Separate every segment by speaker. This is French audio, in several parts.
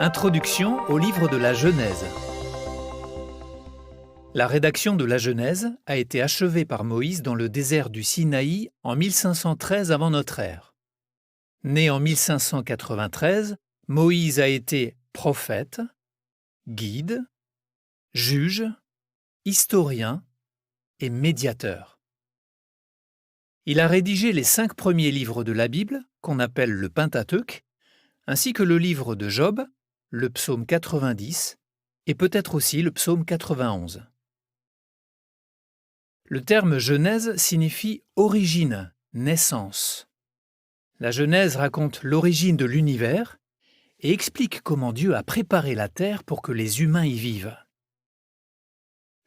Speaker 1: Introduction au livre de la Genèse. La rédaction de la Genèse a été achevée par Moïse dans le désert du Sinaï en 1513 avant notre ère. Né en 1593, Moïse a été prophète, guide, juge, historien et médiateur. Il a rédigé les 5 premiers livres de la Bible, qu'on appelle le Pentateuque, ainsi que le livre de Job, le psaume 90 et peut-être aussi le psaume 91. Le terme Genèse signifie origine, naissance. La Genèse raconte l'origine de l'univers et explique comment Dieu a préparé la terre pour que les humains y vivent.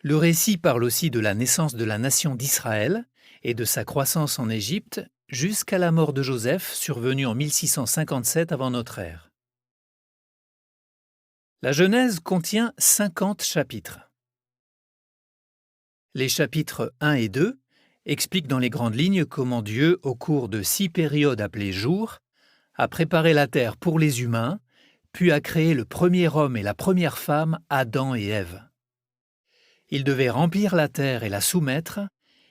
Speaker 1: Le récit parle aussi de la naissance de la nation d'Israël et de sa croissance en Égypte jusqu'à la mort de Joseph survenue en 1657 avant notre ère. La Genèse contient 50 chapitres. Les chapitres 1 et 2 expliquent dans les grandes lignes comment Dieu, au cours de 6 périodes appelées jours, a préparé la terre pour les humains, puis a créé le premier homme et la première femme, Adam et Ève. Ils devaient remplir la terre et la soumettre,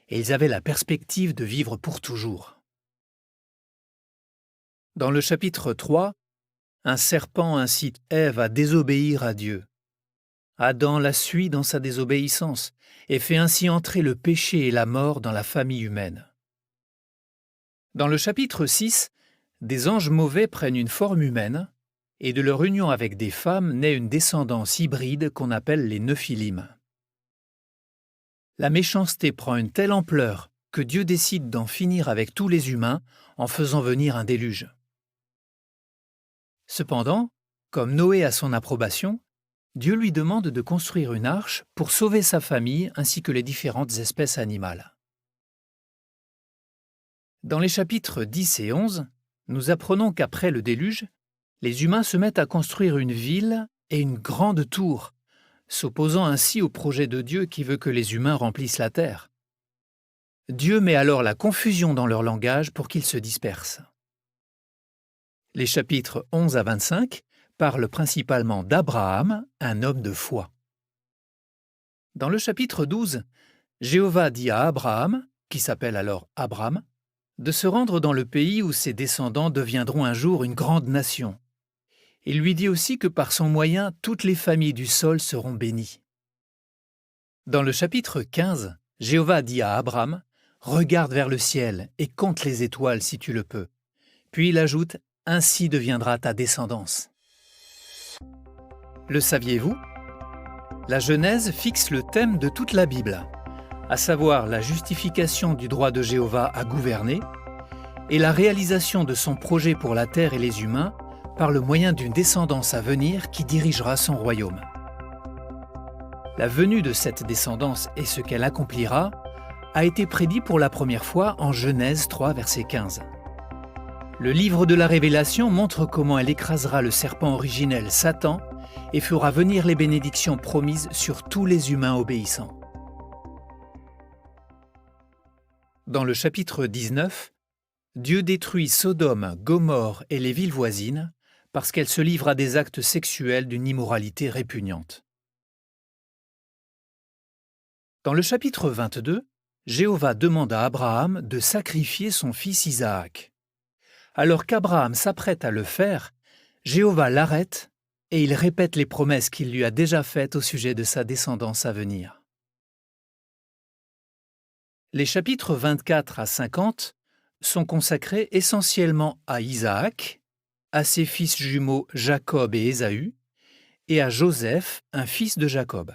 Speaker 1: et ils avaient la perspective de vivre pour toujours. Dans le chapitre 3, un serpent incite Ève à désobéir à Dieu. Adam la suit dans sa désobéissance et fait ainsi entrer le péché et la mort dans la famille humaine. Dans le chapitre 6, des anges mauvais prennent une forme humaine et de leur union avec des femmes naît une descendance hybride qu'on appelle les Nephilim. La méchanceté prend une telle ampleur que Dieu décide d'en finir avec tous les humains en faisant venir un déluge. Cependant, comme Noé a son approbation, Dieu lui demande de construire une arche pour sauver sa famille ainsi que les différentes espèces animales. Dans les chapitres 10 et 11, nous apprenons qu'après le déluge, les humains se mettent à construire une ville et une grande tour, s'opposant ainsi au projet de Dieu qui veut que les humains remplissent la terre. Dieu met alors la confusion dans leur langage pour qu'ils se dispersent. Les chapitres 11 à 25 parlent principalement d'Abraham, un homme de foi. Dans le chapitre 12, Jéhovah dit à Abraham, qui s'appelle alors Abram, de se rendre dans le pays où ses descendants deviendront un jour une grande nation. Il lui dit aussi que par son moyen, toutes les familles du sol seront bénies. Dans le chapitre 15, Jéhovah dit à Abram, « Regarde vers le ciel et compte les étoiles si tu le peux. » Puis il ajoute, « Ainsi deviendra ta descendance. » Le saviez-vous ? La Genèse fixe le thème de toute la Bible, à savoir la justification du droit de Jéhovah à gouverner et la réalisation de son projet pour la terre et les humains par le moyen d'une descendance à venir qui dirigera son royaume. La venue de cette descendance et ce qu'elle accomplira a été prédit pour la première fois en Genèse 3, verset 15. Le livre de la Révélation montre comment elle écrasera le serpent originel Satan et fera venir les bénédictions promises sur tous les humains obéissants. Dans le chapitre 19, Dieu détruit Sodome, Gomorrhe et les villes voisines parce qu'elles se livrent à des actes sexuels d'une immoralité répugnante. Dans le chapitre 22, Jéhovah demande à Abraham de sacrifier son fils Isaac. Alors qu'Abraham s'apprête à le faire, Jéhovah l'arrête et il répète les promesses qu'il lui a déjà faites au sujet de sa descendance à venir. Les chapitres 24 à 50 sont consacrés essentiellement à Isaac, à ses fils jumeaux Jacob et Ésaü, et à Joseph, un fils de Jacob.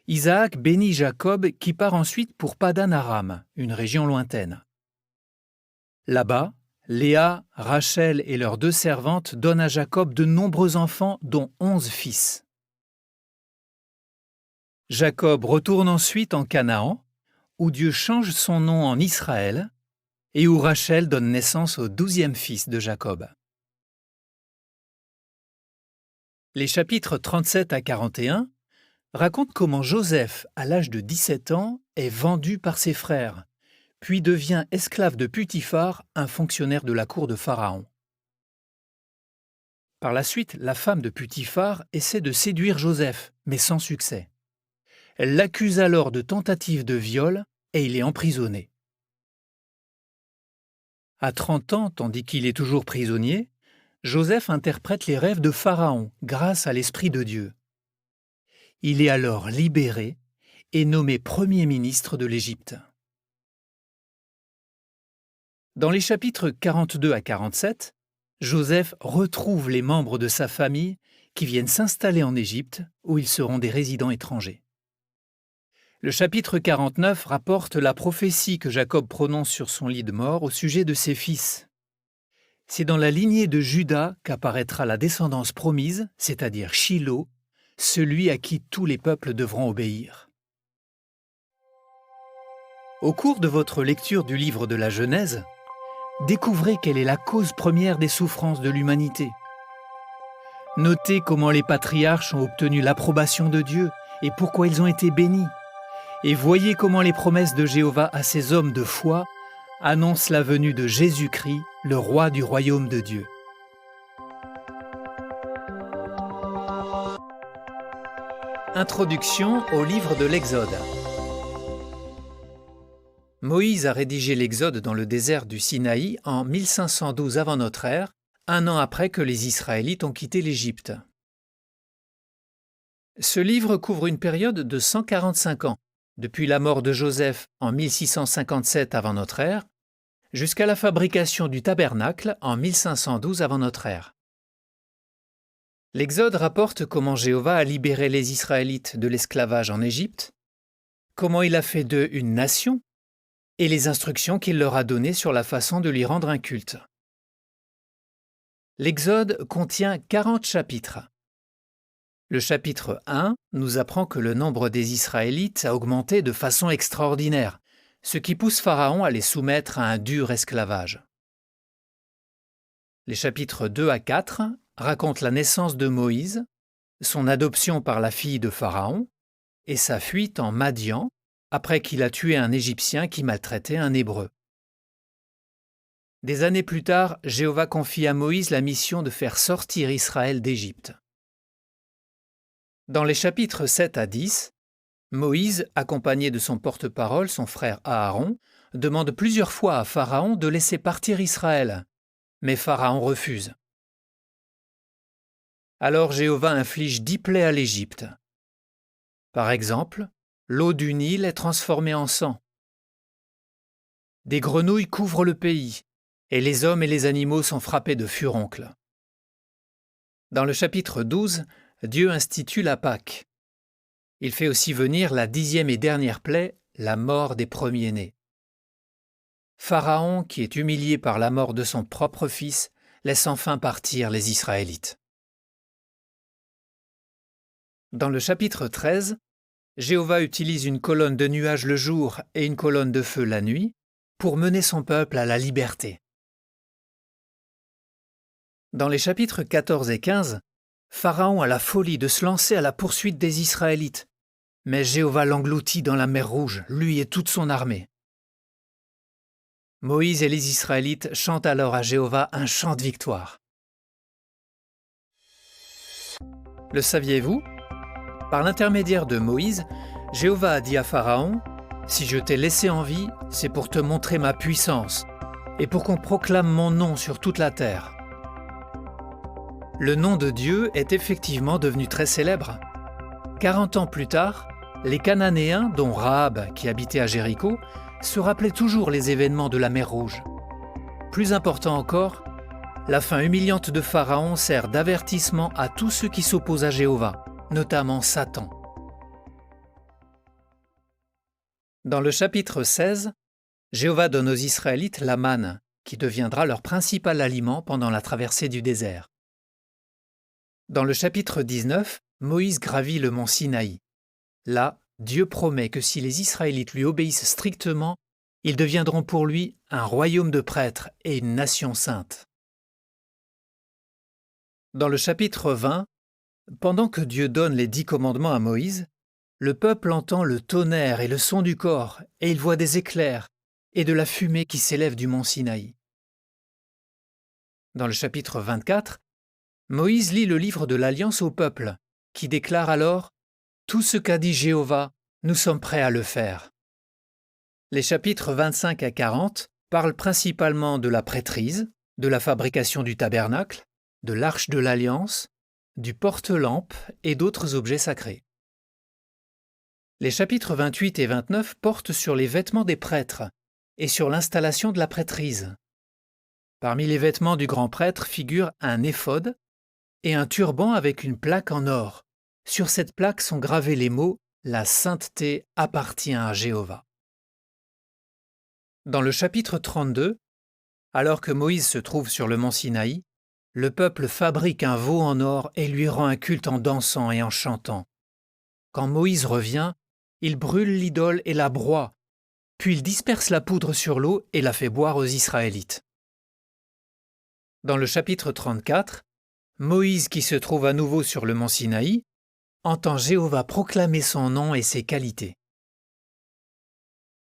Speaker 1: Isaac bénit Jacob qui part ensuite pour Padan-Aram, une région lointaine. Là-bas, Léa, Rachel et leurs 2 servantes donnent à Jacob de nombreux enfants, dont 11 fils. Jacob retourne ensuite en Canaan, où Dieu change son nom en Israël, et où Rachel donne naissance au 12e fils de Jacob. Les chapitres 37 à 41 racontent comment Joseph, à l'âge de 17 ans, est vendu par ses frères, puis devient esclave de Putiphar, un fonctionnaire de la cour de Pharaon. Par la suite, la femme de Putiphar essaie de séduire Joseph, mais sans succès. Elle l'accuse alors de tentative de viol et il est emprisonné. À 30 ans, tandis qu'il est toujours prisonnier, Joseph interprète les rêves de Pharaon grâce à l'Esprit de Dieu. Il est alors libéré et nommé premier ministre de l'Égypte. Dans les chapitres 42 à 47, Joseph retrouve les membres de sa famille qui viennent s'installer en Égypte, où ils seront des résidents étrangers. Le chapitre 49 rapporte la prophétie que Jacob prononce sur son lit de mort au sujet de ses fils. C'est dans la lignée de Juda qu'apparaîtra la descendance promise, c'est-à-dire Shilo, celui à qui tous les peuples devront obéir. Au cours de votre lecture du livre de la Genèse, découvrez quelle est la cause première des souffrances de l'humanité. Notez comment les patriarches ont obtenu l'approbation de Dieu et pourquoi ils ont été bénis. Et voyez comment les promesses de Jéhovah à ces hommes de foi annoncent la venue de Jésus-Christ, le roi du royaume de Dieu. Introduction au livre de l'Exode. Moïse a rédigé l'Exode dans le désert du Sinaï en 1512 avant notre ère, un an après que les Israélites ont quitté l'Égypte. Ce livre couvre une période de 145 ans, depuis la mort de Joseph en 1657 avant notre ère, jusqu'à la fabrication du tabernacle en 1512 avant notre ère. L'Exode rapporte comment Jéhovah a libéré les Israélites de l'esclavage en Égypte, comment il a fait d'eux une nation, et les instructions qu'il leur a données sur la façon de lui rendre un culte. L'Exode contient 40 chapitres. Le chapitre 1 nous apprend que le nombre des Israélites a augmenté de façon extraordinaire, ce qui pousse Pharaon à les soumettre à un dur esclavage. Les chapitres 2 à 4 racontent la naissance de Moïse, son adoption par la fille de Pharaon et sa fuite en Madian, après qu'il a tué un Égyptien qui maltraitait un Hébreu. Des années plus tard, Jéhovah confie à Moïse la mission de faire sortir Israël d'Égypte. Dans les chapitres 7 à 10, Moïse, accompagné de son porte-parole, son frère Aaron, demande plusieurs fois à Pharaon de laisser partir Israël, mais Pharaon refuse. Alors Jéhovah inflige 10 plaies à l'Égypte. Par exemple, l'eau du Nil est transformée en sang. Des grenouilles couvrent le pays, et les hommes et les animaux sont frappés de furoncles. Dans le chapitre 12, Dieu institue la Pâque. Il fait aussi venir la 10e et dernière plaie, la mort des premiers-nés. Pharaon, qui est humilié par la mort de son propre fils, laisse enfin partir les Israélites. Dans le chapitre 13, Jéhovah utilise une colonne de nuages le jour et une colonne de feu la nuit pour mener son peuple à la liberté. Dans les chapitres 14 et 15, Pharaon a la folie de se lancer à la poursuite des Israélites, mais Jéhovah l'engloutit dans la mer Rouge, lui et toute son armée. Moïse et les Israélites chantent alors à Jéhovah un chant de victoire. Le saviez-vous ? Par l'intermédiaire de Moïse, Jéhovah a dit à Pharaon : « Si je t'ai laissé en vie, c'est pour te montrer ma puissance et pour qu'on proclame mon nom sur toute la terre. » Le nom de Dieu est effectivement devenu très célèbre. 40 ans plus tard, les Cananéens, dont Rahab qui habitait à Jéricho, se rappelaient toujours les événements de la mer Rouge. Plus important encore, la fin humiliante de Pharaon sert d'avertissement à tous ceux qui s'opposent à Jéhovah, notamment Satan. Dans le chapitre 16, Jéhovah donne aux Israélites la manne, qui deviendra leur principal aliment pendant la traversée du désert. Dans le chapitre 19, Moïse gravit le mont Sinaï. Là, Dieu promet que si les Israélites lui obéissent strictement, ils deviendront pour lui un royaume de prêtres et une nation sainte. Dans le chapitre 20, pendant que Dieu donne les 10 commandements à Moïse, le peuple entend le tonnerre et le son du cor, et il voit des éclairs et de la fumée qui s'élève du mont Sinaï. Dans le chapitre 24, Moïse lit le livre de l'Alliance au peuple, qui déclare alors « Tout ce qu'a dit Jéhovah, nous sommes prêts à le faire ». Les chapitres 25 à 40 parlent principalement de la prêtrise, de la fabrication du tabernacle, de l'arche de l'Alliance, du porte-lampe et d'autres objets sacrés. Les chapitres 28 et 29 portent sur les vêtements des prêtres et sur l'installation de la prêtrise. Parmi les vêtements du grand prêtre figurent un éphod et un turban avec une plaque en or. Sur cette plaque sont gravés les mots « La sainteté appartient à Jéhovah ». Dans le chapitre 32, alors que Moïse se trouve sur le mont Sinaï, le peuple fabrique un veau en or et lui rend un culte en dansant et en chantant. Quand Moïse revient, il brûle l'idole et la broie, puis il disperse la poudre sur l'eau et la fait boire aux Israélites. Dans le chapitre 34, Moïse, qui se trouve à nouveau sur le mont Sinaï, entend Jéhovah proclamer son nom et ses qualités.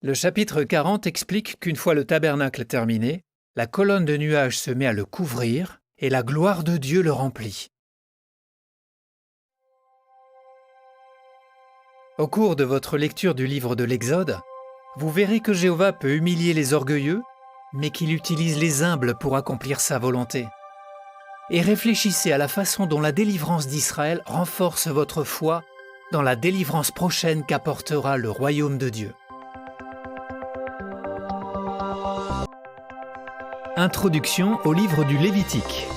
Speaker 1: Le chapitre 40 explique qu'une fois le tabernacle terminé, la colonne de nuages se met à le couvrir et la gloire de Dieu le remplit. Au cours de votre lecture du livre de l'Exode, vous verrez que Jéhovah peut humilier les orgueilleux, mais qu'il utilise les humbles pour accomplir sa volonté. Et réfléchissez à la façon dont la délivrance d'Israël renforce votre foi dans la délivrance prochaine qu'apportera le royaume de Dieu. Introduction au livre du Lévitique.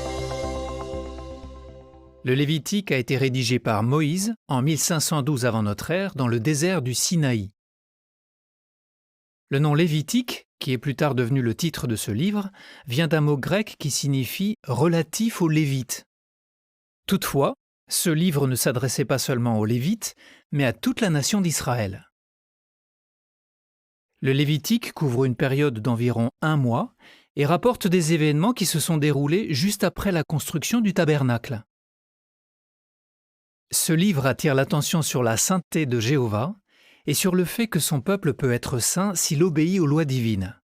Speaker 1: Le Lévitique a été rédigé par Moïse en 1512 avant notre ère dans le désert du Sinaï. Le nom Lévitique, qui est plus tard devenu le titre de ce livre, vient d'un mot grec qui signifie « relatif aux Lévites ». Toutefois, ce livre ne s'adressait pas seulement aux Lévites, mais à toute la nation d'Israël. Le Lévitique couvre une période d'environ 1 mois et rapporte des événements qui se sont déroulés juste après la construction du tabernacle. Ce livre attire l'attention sur la sainteté de Jéhovah et sur le fait que son peuple peut être saint s'il obéit aux lois divines.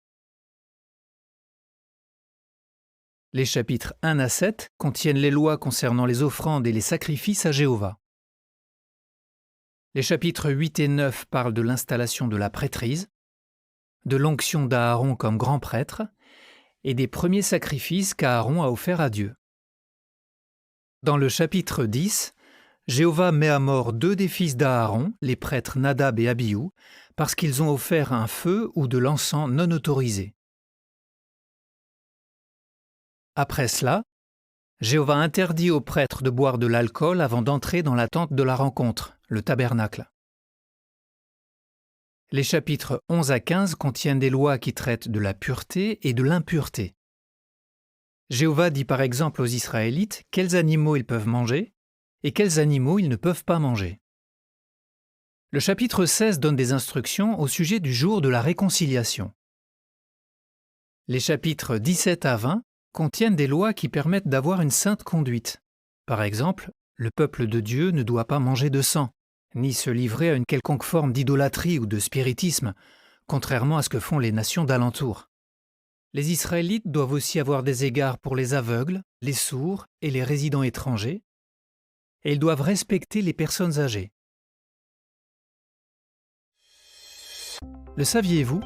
Speaker 1: Les chapitres 1 à 7 contiennent les lois concernant les offrandes et les sacrifices à Jéhovah. Les chapitres 8 et 9 parlent de l'installation de la prêtrise, de l'onction d'Aaron comme grand prêtre et des premiers sacrifices qu'Aaron a offerts à Dieu. Dans le chapitre 10, Jéhovah met à mort 2 des fils d'Aaron, les prêtres Nadab et Abihu, parce qu'ils ont offert un feu ou de l'encens non autorisé. Après cela, Jéhovah interdit aux prêtres de boire de l'alcool avant d'entrer dans la tente de la rencontre, le tabernacle. Les chapitres 11 à 15 contiennent des lois qui traitent de la pureté et de l'impureté. Jéhovah dit par exemple aux Israélites quels animaux ils peuvent manger et quels animaux ils ne peuvent pas manger. Le chapitre 16 donne des instructions au sujet du jour de la réconciliation. Les chapitres 17 à 20 contiennent des lois qui permettent d'avoir une sainte conduite. Par exemple, le peuple de Dieu ne doit pas manger de sang, ni se livrer à une quelconque forme d'idolâtrie ou de spiritisme, contrairement à ce que font les nations d'alentour. Les Israélites doivent aussi avoir des égards pour les aveugles, les sourds et les résidents étrangers, et ils doivent respecter les personnes âgées. Le saviez-vous ?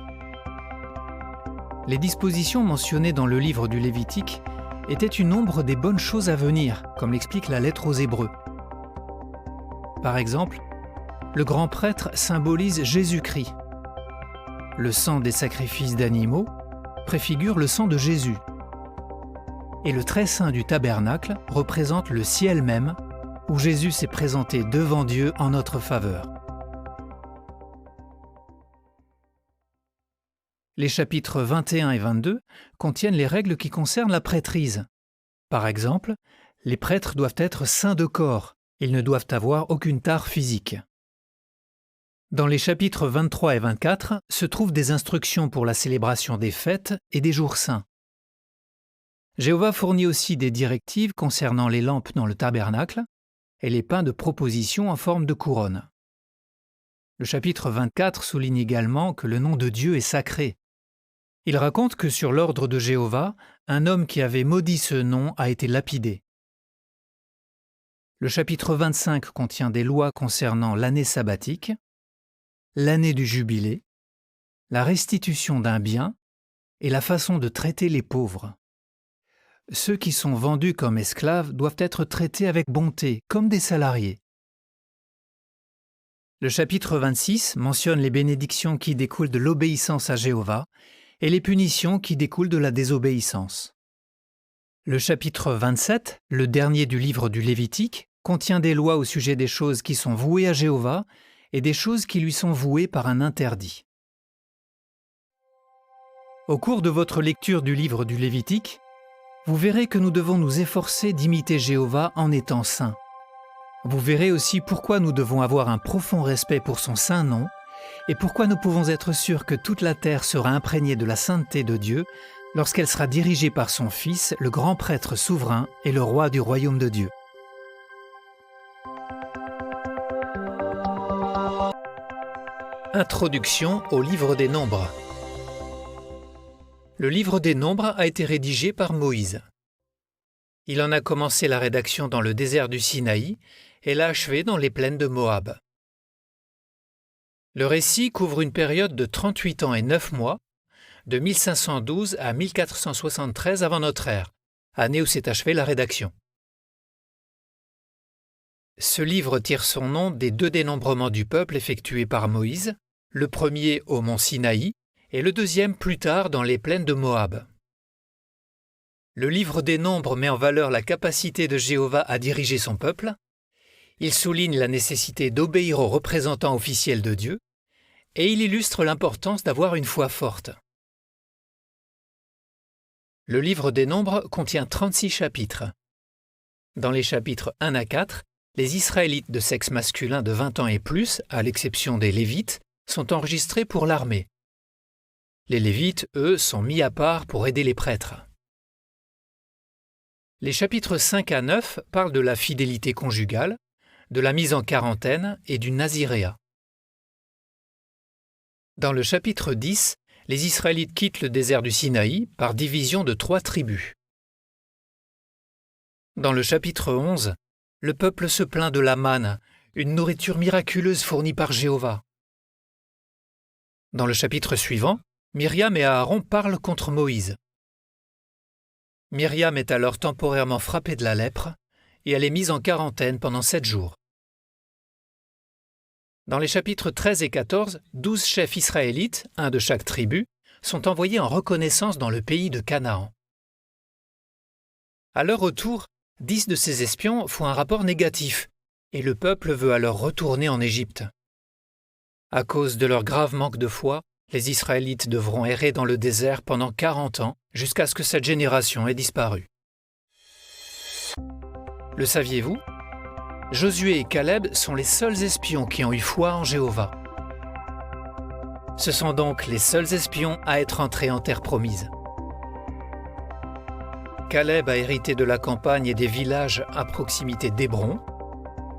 Speaker 1: Les dispositions mentionnées dans le livre du Lévitique étaient une ombre des bonnes choses à venir, comme l'explique la lettre aux Hébreux. Par exemple, le grand prêtre symbolise Jésus-Christ. Le sang des sacrifices d'animaux préfigure le sang de Jésus. Et le très saint du tabernacle représente le ciel même, où Jésus s'est présenté devant Dieu en notre faveur. Les chapitres 21 et 22 contiennent les règles qui concernent la prêtrise. Par exemple, les prêtres doivent être saints de corps, ils ne doivent avoir aucune tare physique. Dans les chapitres 23 et 24 se trouvent des instructions pour la célébration des fêtes et des jours saints. Jéhovah fournit aussi des directives concernant les lampes dans le tabernacle et les pains de proposition en forme de couronne. Le chapitre 24 souligne également que le nom de Dieu est sacré. Il raconte que sur l'ordre de Jéhovah, un homme qui avait maudit ce nom a été lapidé. Le chapitre 25 contient des lois concernant l'année sabbatique, l'année du jubilé, la restitution d'un bien et la façon de traiter les pauvres. Ceux qui sont vendus comme esclaves doivent être traités avec bonté, comme des salariés. Le chapitre 26 mentionne les bénédictions qui découlent de l'obéissance à Jéhovah et les punitions qui découlent de la désobéissance. Le chapitre 27, le dernier du livre du Lévitique, contient des lois au sujet des choses qui sont vouées à Jéhovah et des choses qui lui sont vouées par un interdit. Au cours de votre lecture du livre du Lévitique, vous verrez que nous devons nous efforcer d'imiter Jéhovah en étant saints. Vous verrez aussi pourquoi nous devons avoir un profond respect pour son saint nom et pourquoi nous pouvons être sûrs que toute la terre sera imprégnée de la sainteté de Dieu lorsqu'elle sera dirigée par son Fils, le grand prêtre souverain et le roi du royaume de Dieu. Introduction au livre des Nombres. Le livre des Nombres a été rédigé par Moïse. Il en a commencé la rédaction dans le désert du Sinaï et l'a achevé dans les plaines de Moab. Le récit couvre une période de 38 ans et 9 mois, de 1512 à 1473 avant notre ère, année où s'est achevée la rédaction. Ce livre tire son nom des 2 dénombrements du peuple effectués par Moïse, le premier au mont Sinaï et le deuxième plus tard dans les plaines de Moab. Le livre des Nombres met en valeur la capacité de Jéhovah à diriger son peuple. Il souligne la nécessité d'obéir aux représentants officiels de Dieu et il illustre l'importance d'avoir une foi forte. Le livre des Nombres contient 36 chapitres. Dans les chapitres 1 à 4, les Israélites de sexe masculin de 20 ans et plus, à l'exception des Lévites, sont enregistrés pour l'armée. Les Lévites, eux, sont mis à part pour aider les prêtres. Les chapitres 5 à 9 parlent de la fidélité conjugale, de la mise en quarantaine et du naziréat. Dans le chapitre 10, les Israélites quittent le désert du Sinaï par division de 3 tribus. Dans le chapitre 11, le peuple se plaint de la manne, une nourriture miraculeuse fournie par Jéhovah. Dans le chapitre suivant, Myriam et Aaron parlent contre Moïse. Myriam est alors temporairement frappée de la lèpre et elle est mise en quarantaine pendant 7 jours. Dans les chapitres 13 et 14, 12 chefs israélites, un de chaque tribu, sont envoyés en reconnaissance dans le pays de Canaan. À leur retour, 10 de ces espions font un rapport négatif et le peuple veut alors retourner en Égypte. À cause de leur grave manque de foi, les Israélites devront errer dans le désert pendant 40 ans jusqu'à ce que cette génération ait disparu. Le saviez-vous ? Josué et Caleb sont les seuls espions qui ont eu foi en Jéhovah. Ce sont donc les seuls espions à être entrés en terre promise. Caleb a hérité de la campagne et des villages à proximité d'Hébron.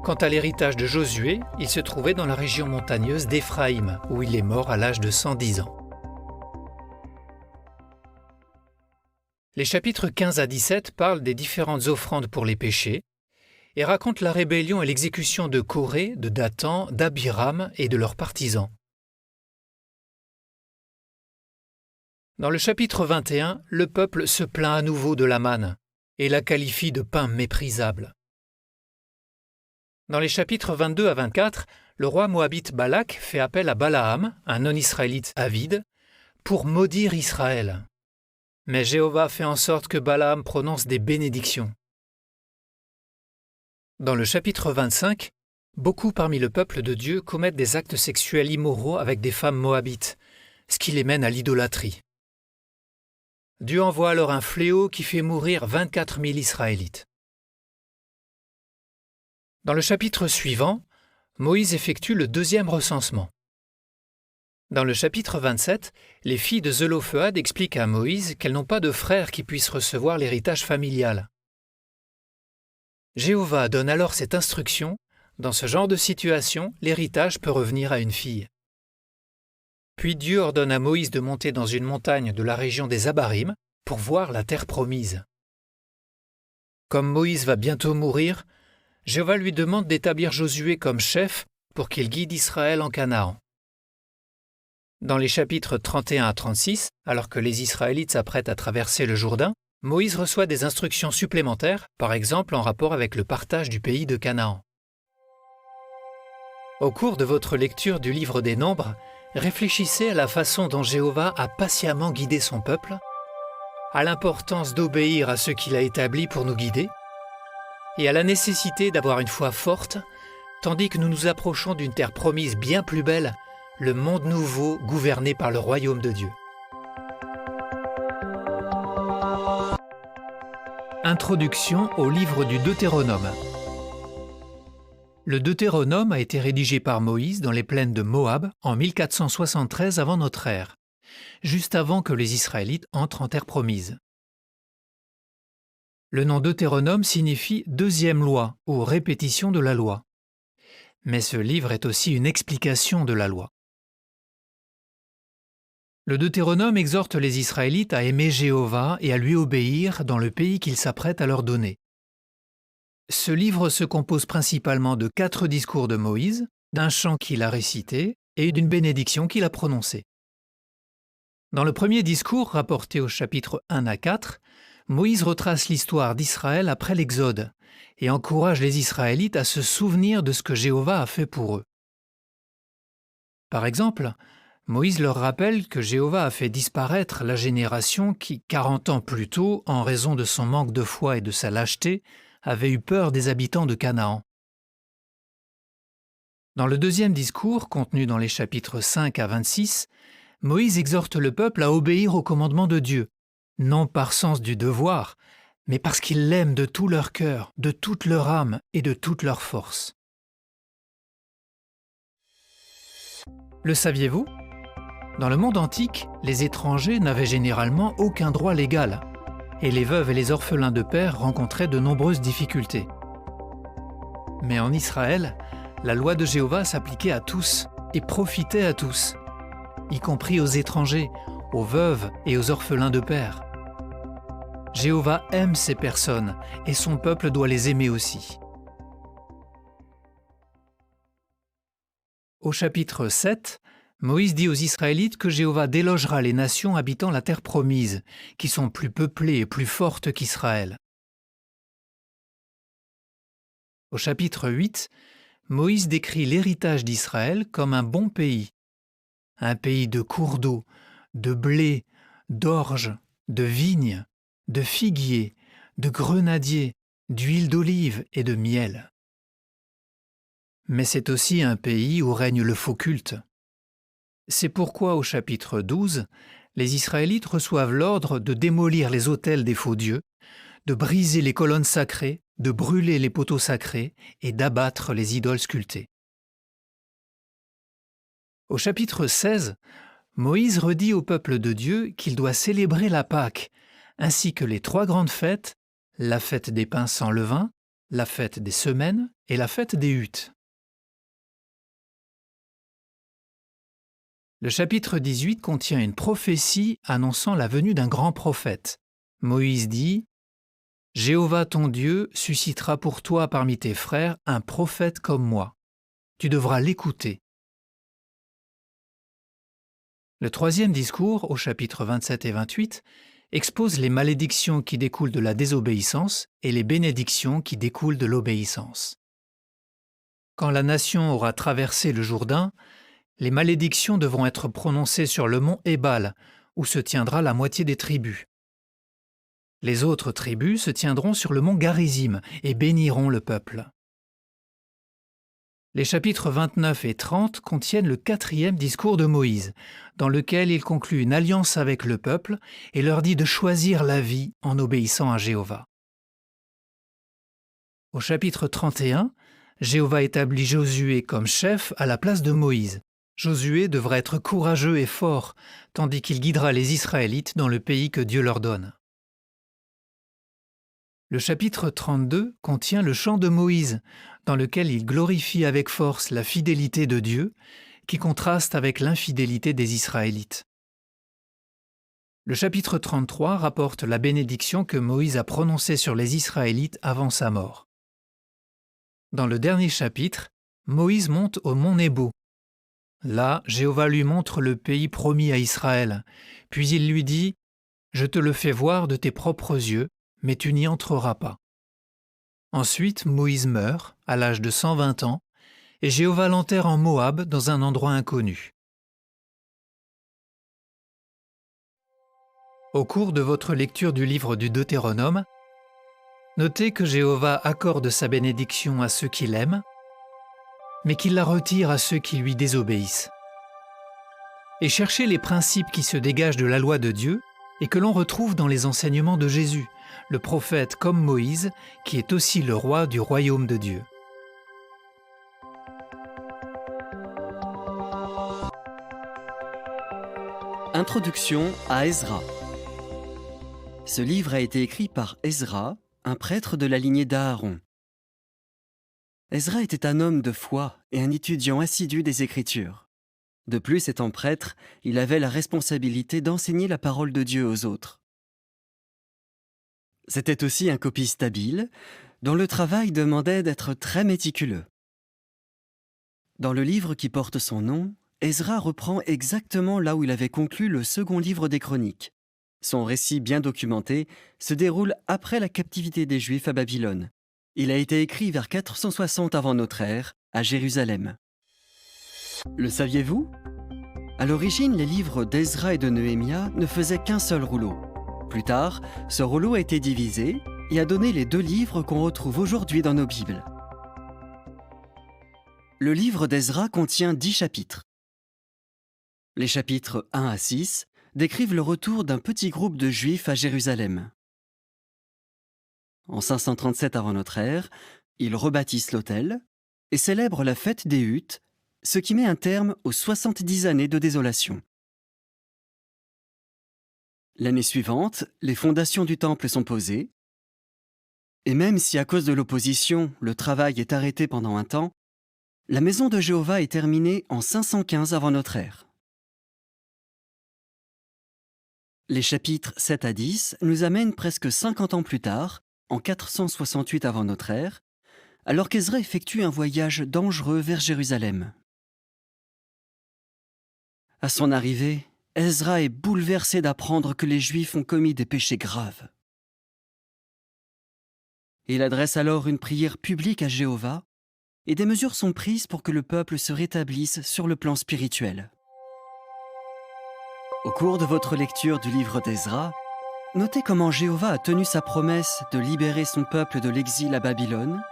Speaker 1: Quant à l'héritage de Josué, il se trouvait dans la région montagneuse d'Éphraïm, où il est mort à l'âge de 110 ans. Les chapitres 15 à 17 parlent des différentes offrandes pour les péchés et racontent la rébellion et l'exécution de Coré, de Dathan, d'Abiram et de leurs partisans. Dans le chapitre 21, le peuple se plaint à nouveau de la manne et la qualifie de pain méprisable. Dans les chapitres 22 à 24, le roi moabite Balak fait appel à Balaam, un non-israélite avide, pour maudire Israël. Mais Jéhovah fait en sorte que Balaam prononce des bénédictions. Dans le chapitre 25, beaucoup parmi le peuple de Dieu commettent des actes sexuels immoraux avec des femmes moabites, ce qui les mène à l'idolâtrie. Dieu envoie alors un fléau qui fait mourir 24 000 Israélites. Dans le chapitre suivant, Moïse effectue le 2e recensement. Dans le chapitre 27, les filles de Zélophéad expliquent à Moïse qu'elles n'ont pas de frères qui puissent recevoir l'héritage familial. Jéhovah donne alors cette instruction: dans ce genre de situation, l'héritage peut revenir à une fille. Puis Dieu ordonne à Moïse de monter dans une montagne de la région des Abarim pour voir la terre promise. Comme Moïse va bientôt mourir, Jéhovah lui demande d'établir Josué comme chef pour qu'il guide Israël en Canaan. Dans les chapitres 31 à 36, alors que les Israélites s'apprêtent à traverser le Jourdain, Moïse reçoit des instructions supplémentaires, par exemple en rapport avec le partage du pays de Canaan. Au cours de votre lecture du livre des Nombres, réfléchissez à la façon dont Jéhovah a patiemment guidé son peuple, à l'importance d'obéir à ce qu'il a établi pour nous guider, et à la nécessité d'avoir une foi forte, tandis que nous nous approchons d'une terre promise bien plus belle, le monde nouveau gouverné par le royaume de Dieu. Introduction au livre du Deutéronome. Le Deutéronome a été rédigé par Moïse dans les plaines de Moab en 1473 avant notre ère, juste avant que les Israélites entrent en terre promise. Le nom Deutéronome signifie deuxième loi ou répétition de la loi. Mais ce livre est aussi une explication de la loi. Le Deutéronome exhorte les Israélites à aimer Jéhovah et à lui obéir dans le pays qu'il s'apprête à leur donner. Ce livre se compose principalement de 4 discours de Moïse, d'un chant qu'il a récité et d'une bénédiction qu'il a prononcée. Dans le premier discours, rapporté au chapitre 1 à 4, Moïse retrace l'histoire d'Israël après l'Exode et encourage les Israélites à se souvenir de ce que Jéhovah a fait pour eux. Par exemple, Moïse leur rappelle que Jéhovah a fait disparaître la génération qui, 40 ans plus tôt, en raison de son manque de foi et de sa lâcheté, avait eu peur des habitants de Canaan. Dans le deuxième discours, contenu dans les chapitres 5 à 26, Moïse exhorte le peuple à obéir aux commandements de Dieu, non par sens du devoir, mais parce qu'ils l'aiment de tout leur cœur, de toute leur âme et de toute leur force. Le saviez-vous ? Dans le monde antique, les étrangers n'avaient généralement aucun droit légal, et les veuves et les orphelins de père rencontraient de nombreuses difficultés. Mais en Israël, la loi de Jéhovah s'appliquait à tous et profitait à tous, y compris aux étrangers, aux veuves et aux orphelins de père. Jéhovah aime ces personnes et son peuple doit les aimer aussi. Au chapitre 7, Moïse dit aux Israélites que Jéhovah délogera les nations habitant la terre promise, qui sont plus peuplées et plus fortes qu'Israël. Au chapitre 8, Moïse décrit l'héritage d'Israël comme un bon pays de cours d'eau, de blé, d'orge, de vignes, de figuiers, de grenadiers, d'huile d'olive et de miel. Mais c'est aussi un pays où règne le faux culte. C'est pourquoi au chapitre 12, les Israélites reçoivent l'ordre de démolir les autels des faux dieux, de briser les colonnes sacrées, de brûler les poteaux sacrés et d'abattre les idoles sculptées. Au chapitre 16, Moïse redit au peuple de Dieu qu'il doit célébrer la Pâque, ainsi que les 3 grandes fêtes, la fête des pains sans levain, la fête des semaines et la fête des huttes. Le chapitre 18 contient une prophétie annonçant la venue d'un grand prophète. Moïse dit « Jéhovah ton Dieu suscitera pour toi parmi tes frères un prophète comme moi. Tu devras l'écouter. » Le troisième discours, au chapitre 27 et 28, expose les malédictions qui découlent de la désobéissance et les bénédictions qui découlent de l'obéissance. Quand la nation aura traversé le Jourdain, les malédictions devront être prononcées sur le mont Ébal, où se tiendra la moitié des tribus. Les autres tribus se tiendront sur le mont Garizim et béniront le peuple. Les chapitres 29 et 30 contiennent le 4e discours de Moïse, dans lequel il conclut une alliance avec le peuple et leur dit de choisir la vie en obéissant à Jéhovah. Au chapitre 31, Jéhovah établit Josué comme chef à la place de Moïse. Josué devra être courageux et fort, tandis qu'il guidera les Israélites dans le pays que Dieu leur donne. Le chapitre 32 contient le chant de Moïse, dans lequel il glorifie avec force la fidélité de Dieu, qui contraste avec l'infidélité des Israélites. Le chapitre 33 rapporte la bénédiction que Moïse a prononcée sur les Israélites avant sa mort. Dans le dernier chapitre, Moïse monte au mont Nebo. Là, Jéhovah lui montre le pays promis à Israël. Puis il lui dit « Je te le fais voir de tes propres yeux, mais tu n'y entreras pas. » Ensuite, Moïse meurt, à l'âge de 120 ans, et Jéhovah l'enterre en Moab, dans un endroit inconnu. Au cours de votre lecture du livre du Deutéronome, notez que Jéhovah accorde sa bénédiction à ceux qui l'aiment, mais qu'il la retire à ceux qui lui désobéissent. Et cherchez les principes qui se dégagent de la loi de Dieu et que l'on retrouve dans les enseignements de Jésus, le prophète comme Moïse, qui est aussi le roi du royaume de Dieu.
Speaker 2: Introduction à Ezra. Ce livre a été écrit par Ezra, un prêtre de la lignée d'Aaron. Ezra était un homme de foi et un étudiant assidu des Écritures. De plus, étant prêtre, il avait la responsabilité d'enseigner la parole de Dieu aux autres. C'était aussi un copiste habile, dont le travail demandait d'être très méticuleux. Dans le livre qui porte son nom, Ezra reprend exactement là où il avait conclu le second livre des Chroniques. Son récit bien documenté se déroule après la captivité des Juifs à Babylone. Il a été écrit vers 460 avant notre ère, à Jérusalem. Le saviez-vous? À l'origine, les livres d'Ezra et de Néhémie ne faisaient qu'un seul rouleau. Plus tard, ce rouleau a été divisé et a donné les 2 livres qu'on retrouve aujourd'hui dans nos Bibles. Le livre d'Ezra contient 10 chapitres. Les chapitres 1 à 6 décrivent le retour d'un petit groupe de Juifs à Jérusalem. En 537 avant notre ère, ils rebâtissent l'autel et célèbrent la fête des huttes, ce qui met un terme aux 70 années de désolation. L'année suivante, les fondations du temple sont posées, et même si à cause de l'opposition, le travail est arrêté pendant un temps, la maison de Jéhovah est terminée en 515 avant notre ère. Les chapitres 7 à 10 nous amènent presque 50 ans plus tard, en 468 avant notre ère, alors qu'Ezra effectue un voyage dangereux vers Jérusalem. À son arrivée, Ezra est bouleversé d'apprendre que les Juifs ont commis des péchés graves. Il adresse alors une prière publique à Jéhovah, et des mesures sont prises pour que le peuple se rétablisse sur le plan spirituel. Au cours de votre lecture du livre d'Ezra, notez comment Jéhovah a tenu sa promesse de libérer son peuple de l'exil à Babylone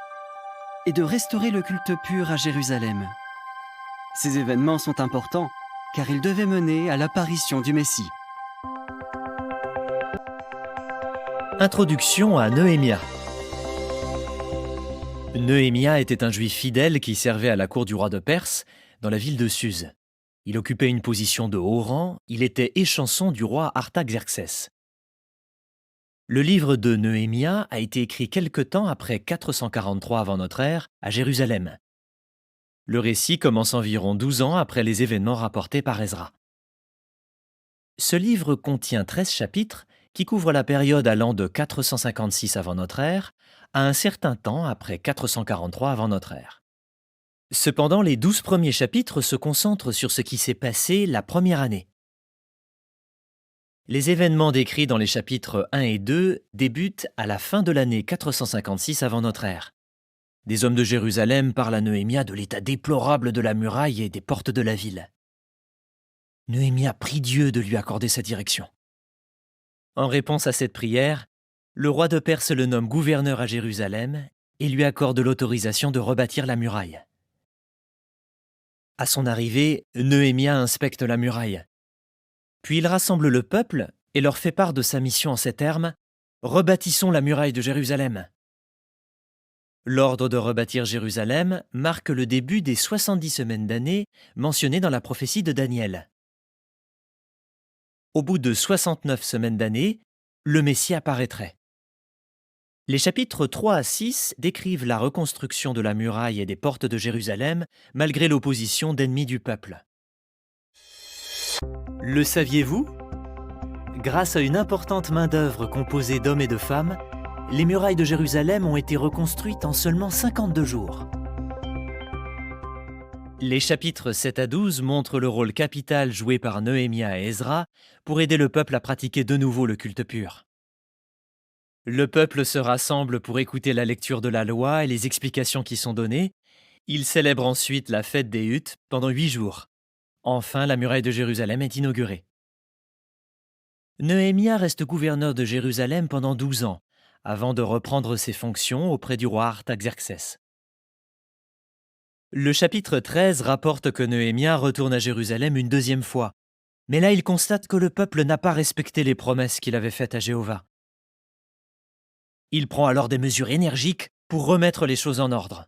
Speaker 2: et de restaurer le culte pur à Jérusalem. Ces événements sont importants car ils devaient mener à l'apparition du Messie.
Speaker 3: Introduction à Néhémie. Néhémie était un juif fidèle qui servait à la cour du roi de Perse, dans la ville de Suse. Il occupait une position de haut rang, il était échanson du roi Artaxerxès. Le livre de Néhémie a été écrit quelque temps après 443 avant notre ère, à Jérusalem. Le récit commence environ 12 ans après les événements rapportés par Ezra. Ce livre contient 13 chapitres qui couvrent la période allant de 456 avant notre ère à un certain temps après 443 avant notre ère. Cependant, les 12 premiers chapitres se concentrent sur ce qui s'est passé la première année. Les événements décrits dans les chapitres 1 et 2 débutent à la fin de l'année 456 avant notre ère. Des hommes de Jérusalem parlent à Néhémie de l'état déplorable de la muraille et des portes de la ville. Néhémie prie Dieu de lui accorder sa direction. En réponse à cette prière, le roi de Perse le nomme gouverneur à Jérusalem et lui accorde l'autorisation de rebâtir la muraille. À son arrivée, Néhémie inspecte la muraille. Puis il rassemble le peuple et leur fait part de sa mission en ces termes : « Rebâtissons la muraille de Jérusalem ». L'ordre de rebâtir Jérusalem marque le début des 70 semaines d'année mentionnées dans la prophétie de Daniel. Au bout de 69 semaines d'année, le Messie apparaîtrait. Les chapitres 3 à 6 décrivent la reconstruction de la muraille et des portes de Jérusalem malgré l'opposition d'ennemis du peuple. Le saviez-vous ? Grâce à une importante main-d'œuvre composée d'hommes et de femmes, les murailles de Jérusalem ont été reconstruites en seulement 52 jours. Les chapitres 7 à 12 montrent le rôle capital joué par Nehemia et Ezra pour aider le peuple à pratiquer de nouveau le culte pur. Le peuple se rassemble pour écouter la lecture de la loi et les explications qui sont données. Il célèbre ensuite la fête des huttes pendant 8 jours. Enfin, la muraille de Jérusalem est inaugurée. Nehemia reste gouverneur de Jérusalem pendant 12 ans, avant de reprendre ses fonctions auprès du roi Artaxerxès. Le chapitre 13 rapporte que Nehemia retourne à Jérusalem une deuxième fois, mais là il constate que le peuple n'a pas respecté les promesses qu'il avait faites à Jéhovah. Il prend alors des mesures énergiques pour remettre les choses en ordre.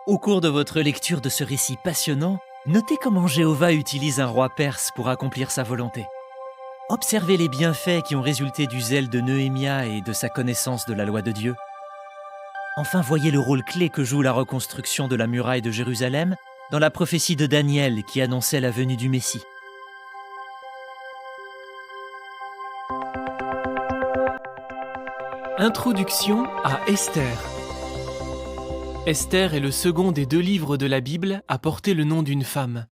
Speaker 3: Au cours de votre lecture de ce récit passionnant, notez comment Jéhovah utilise un roi perse pour accomplir sa volonté. Observez les bienfaits qui ont résulté du zèle de Nehemia et de sa connaissance de la loi de Dieu. Enfin, voyez le rôle clé que joue la reconstruction de la muraille de Jérusalem dans la prophétie de Daniel qui annonçait la venue du Messie.
Speaker 4: Introduction à Esther. Esther est le second des 2 livres de la Bible à porter le nom d'une femme.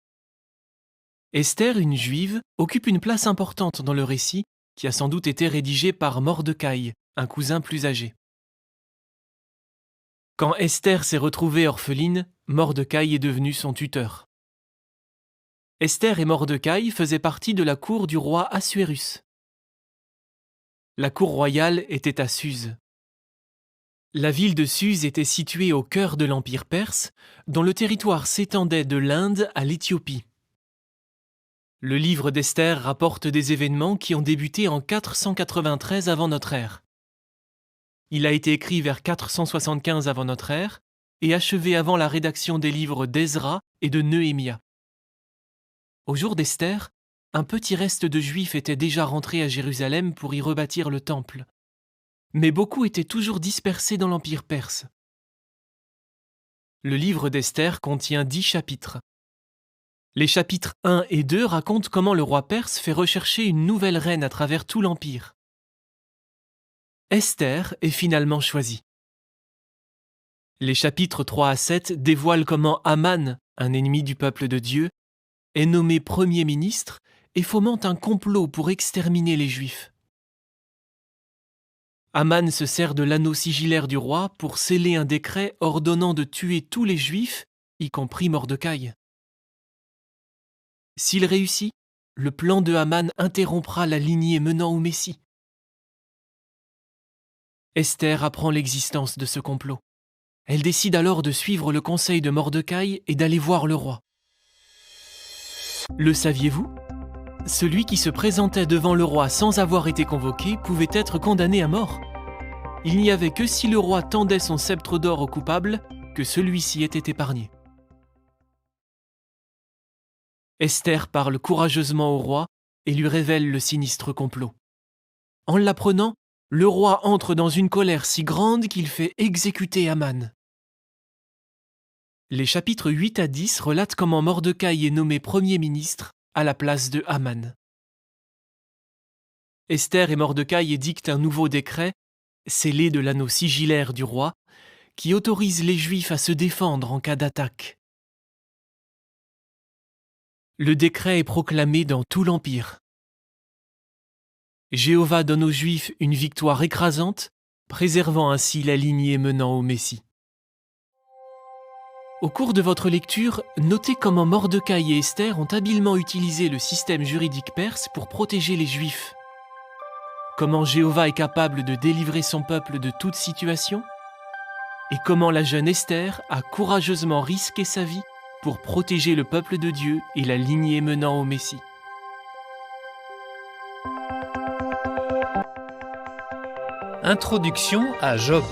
Speaker 4: Esther, une juive, occupe une place importante dans le récit qui a sans doute été rédigé par Mordecai, un cousin plus âgé. Quand Esther s'est retrouvée orpheline, Mordecai est devenu son tuteur. Esther et Mordecai faisaient partie de la cour du roi Assuérus. La cour royale était à Suse. La ville de Suse était située au cœur de l'Empire perse, dont le territoire s'étendait de l'Inde à l'Éthiopie. Le livre d'Esther rapporte des événements qui ont débuté en 493 avant notre ère. Il a été écrit vers 475 avant notre ère et achevé avant la rédaction des livres d'Ezra et de Nehemia. Au jour d'Esther, un petit reste de Juifs était déjà rentré à Jérusalem pour y rebâtir le temple. Mais beaucoup étaient toujours dispersés dans l'Empire perse. Le livre d'Esther contient 10 chapitres. Les chapitres 1 et 2 racontent comment le roi perse fait rechercher une nouvelle reine à travers tout l'Empire. Esther est finalement choisie. Les chapitres 3 à 7 dévoilent comment Aman, un ennemi du peuple de Dieu, est nommé Premier ministre et fomente un complot pour exterminer les Juifs. Aman se sert de l'anneau sigillaire du roi pour sceller un décret ordonnant de tuer tous les Juifs, y compris Mordecai. S'il réussit, le plan de Aman interrompra la lignée menant au Messie. Esther apprend l'existence de ce complot. Elle décide alors de suivre le conseil de Mordecai et d'aller voir le roi. Le saviez-vous ? Celui qui se présentait devant le roi sans avoir été convoqué pouvait être condamné à mort. Il n'y avait que si le roi tendait son sceptre d'or au coupable que celui-ci était épargné. Esther parle courageusement au roi et lui révèle le sinistre complot. En l'apprenant, le roi entre dans une colère si grande qu'il fait exécuter Aman. Les chapitres 8 à 10 relatent comment Mordecai est nommé Premier ministre à la place de Aman. Esther et Mordecai édictent un nouveau décret, scellé de l'anneau sigillaire du roi, qui autorise les Juifs à se défendre en cas d'attaque. Le décret est proclamé dans tout l'Empire. Jéhovah donne aux Juifs une victoire écrasante, préservant ainsi la lignée menant au Messie. Au cours de votre lecture, notez comment Mordecai et Esther ont habilement utilisé le système juridique perse pour protéger les Juifs. Comment Jéhovah est capable de délivrer son peuple de toute situation, et comment la jeune Esther a courageusement risqué sa vie pour protéger le peuple de Dieu et la lignée menant au Messie.
Speaker 1: Introduction à Job.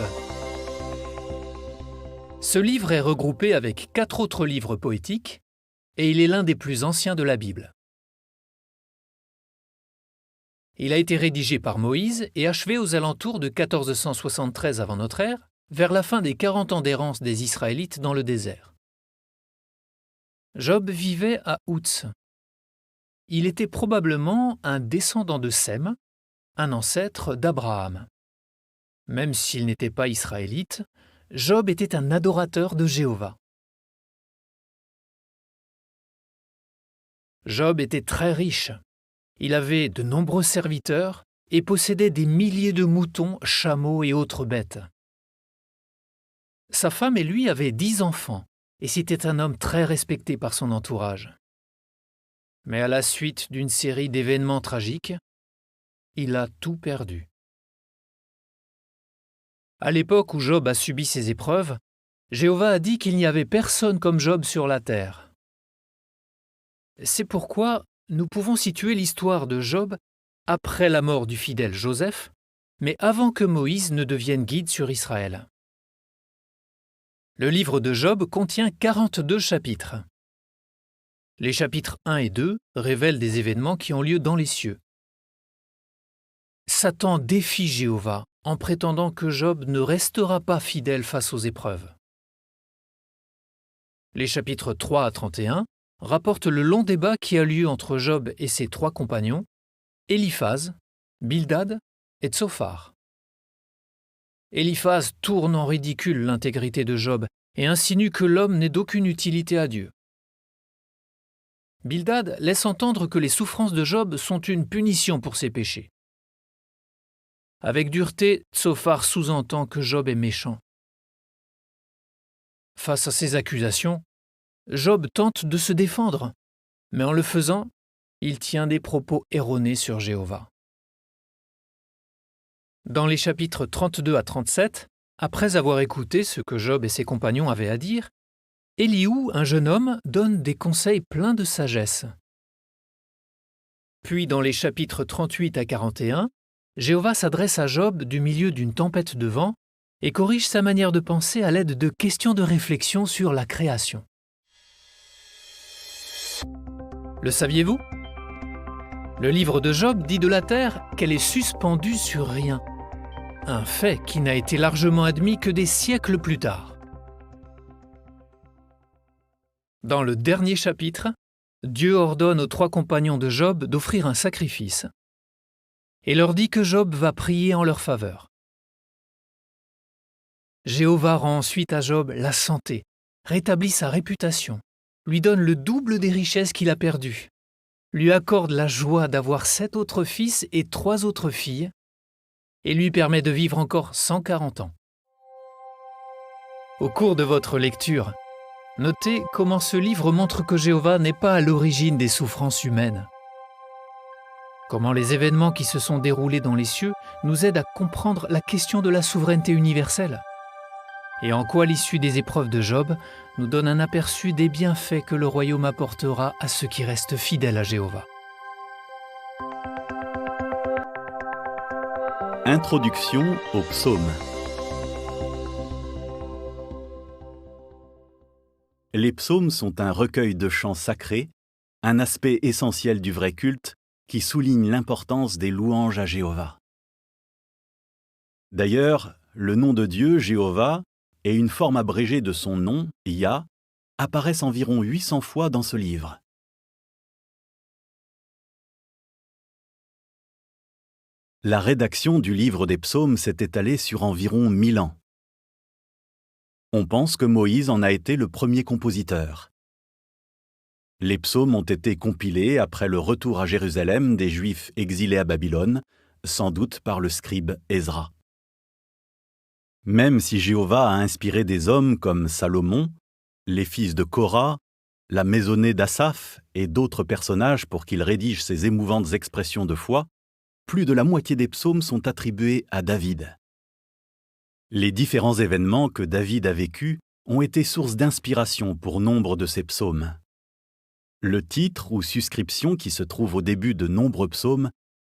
Speaker 1: Ce livre est regroupé avec 4 autres livres poétiques et il est l'un des plus anciens de la Bible. Il a été rédigé par Moïse et achevé aux alentours de 1473 avant notre ère, vers la fin des 40 ans d'errance des Israélites dans le désert. Job vivait à Outz. Il était probablement un descendant de Sem, un ancêtre d'Abraham. Même s'il n'était pas israélite, Job était un adorateur de Jéhovah. Job était très riche. Il avait de nombreux serviteurs et possédait des milliers de moutons, chameaux et autres bêtes. Sa femme et lui avaient 10 enfants, et c'était un homme très respecté par son entourage. Mais à la suite d'une série d'événements tragiques, il a tout perdu. À l'époque où Job a subi ces épreuves, Jéhovah a dit qu'il n'y avait personne comme Job sur la terre. C'est pourquoi nous pouvons situer l'histoire de Job après la mort du fidèle Joseph, mais avant que Moïse ne devienne guide sur Israël. Le livre de Job contient 42 chapitres. Les chapitres 1 et 2 révèlent des événements qui ont lieu dans les cieux. Satan défie Jéhovah en prétendant que Job ne restera pas fidèle face aux épreuves. Les chapitres 3 à 31 rapportent le long débat qui a lieu entre Job et ses 3 compagnons, Éliphaz, Bildad et Tsophar. Éliphaz tourne en ridicule l'intégrité de Job et insinue que l'homme n'est d'aucune utilité à Dieu. Bildad laisse entendre que les souffrances de Job sont une punition pour ses péchés. Avec dureté, Tsophar sous-entend que Job est méchant. Face à ces accusations, Job tente de se défendre, mais en le faisant, il tient des propos erronés sur Jéhovah. Dans les chapitres 32 à 37, après avoir écouté ce que Job et ses compagnons avaient à dire, Élihu, un jeune homme, donne des conseils pleins de sagesse. Puis dans les chapitres 38 à 41, Jéhovah s'adresse à Job du milieu d'une tempête de vent et corrige sa manière de penser à l'aide de questions de réflexion sur la création. Le saviez-vous ? Le livre de Job dit de la terre qu'elle est suspendue sur rien. Un fait qui n'a été largement admis que des siècles plus tard. Dans le dernier chapitre, Dieu ordonne aux 3 compagnons de Job d'offrir un sacrifice et leur dit que Job va prier en leur faveur. Jéhovah rend ensuite à Job la santé, rétablit sa réputation, lui donne le double des richesses qu'il a perdues, lui accorde la joie d'avoir 7 autres fils et 3 autres filles, et lui permet de vivre encore 140 ans. Au cours de votre lecture, notez comment ce livre montre que Jéhovah n'est pas à l'origine des souffrances humaines. Comment les événements qui se sont déroulés dans les cieux nous aident à comprendre la question de la souveraineté universelle. Et en quoi l'issue des épreuves de Job nous donne un aperçu des bienfaits que le royaume apportera à ceux qui restent fidèles à Jéhovah.
Speaker 5: Introduction aux psaumes. Les psaumes sont un recueil de chants sacrés, un aspect essentiel du vrai culte qui souligne l'importance des louanges à Jéhovah. D'ailleurs, le nom de Dieu, Jéhovah, et une forme abrégée de son nom, Yah, apparaissent environ 800 fois dans ce livre. La rédaction du livre des psaumes s'est étalée sur environ 1000 ans. On pense que Moïse en a été le premier compositeur. Les psaumes ont été compilés après le retour à Jérusalem des Juifs exilés à Babylone, sans doute par le scribe Ezra. Même si Jéhovah a inspiré des hommes comme Salomon, les fils de Korah, la maisonnée d'Asaph et d'autres personnages pour qu'ils rédigent ces émouvantes expressions de foi, plus de la moitié des psaumes sont attribués à David. Les différents événements que David a vécus ont été source d'inspiration pour nombre de ces psaumes. Le titre ou suscription qui se trouve au début de nombreux psaumes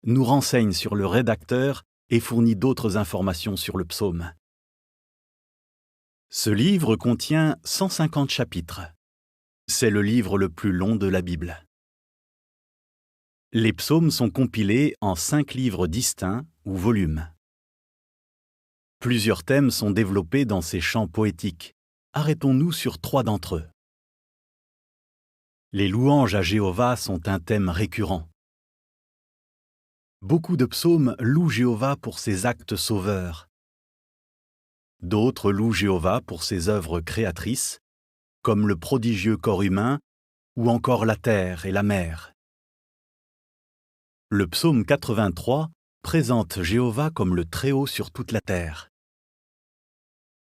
Speaker 5: nous renseigne sur le rédacteur et fournit d'autres informations sur le psaume. Ce livre contient 150 chapitres. C'est le livre le plus long de la Bible. Les psaumes sont compilés en 5 livres distincts ou volumes. Plusieurs thèmes sont développés dans ces chants poétiques. Arrêtons-nous sur 3 d'entre eux. Les louanges à Jéhovah sont un thème récurrent. Beaucoup de psaumes louent Jéhovah pour ses actes sauveurs, D'autres louent Jéhovah pour ses œuvres créatrices, comme le prodigieux corps humain ou encore la terre et la mer. Le psaume 83 présente Jéhovah comme le Très-Haut sur toute la terre.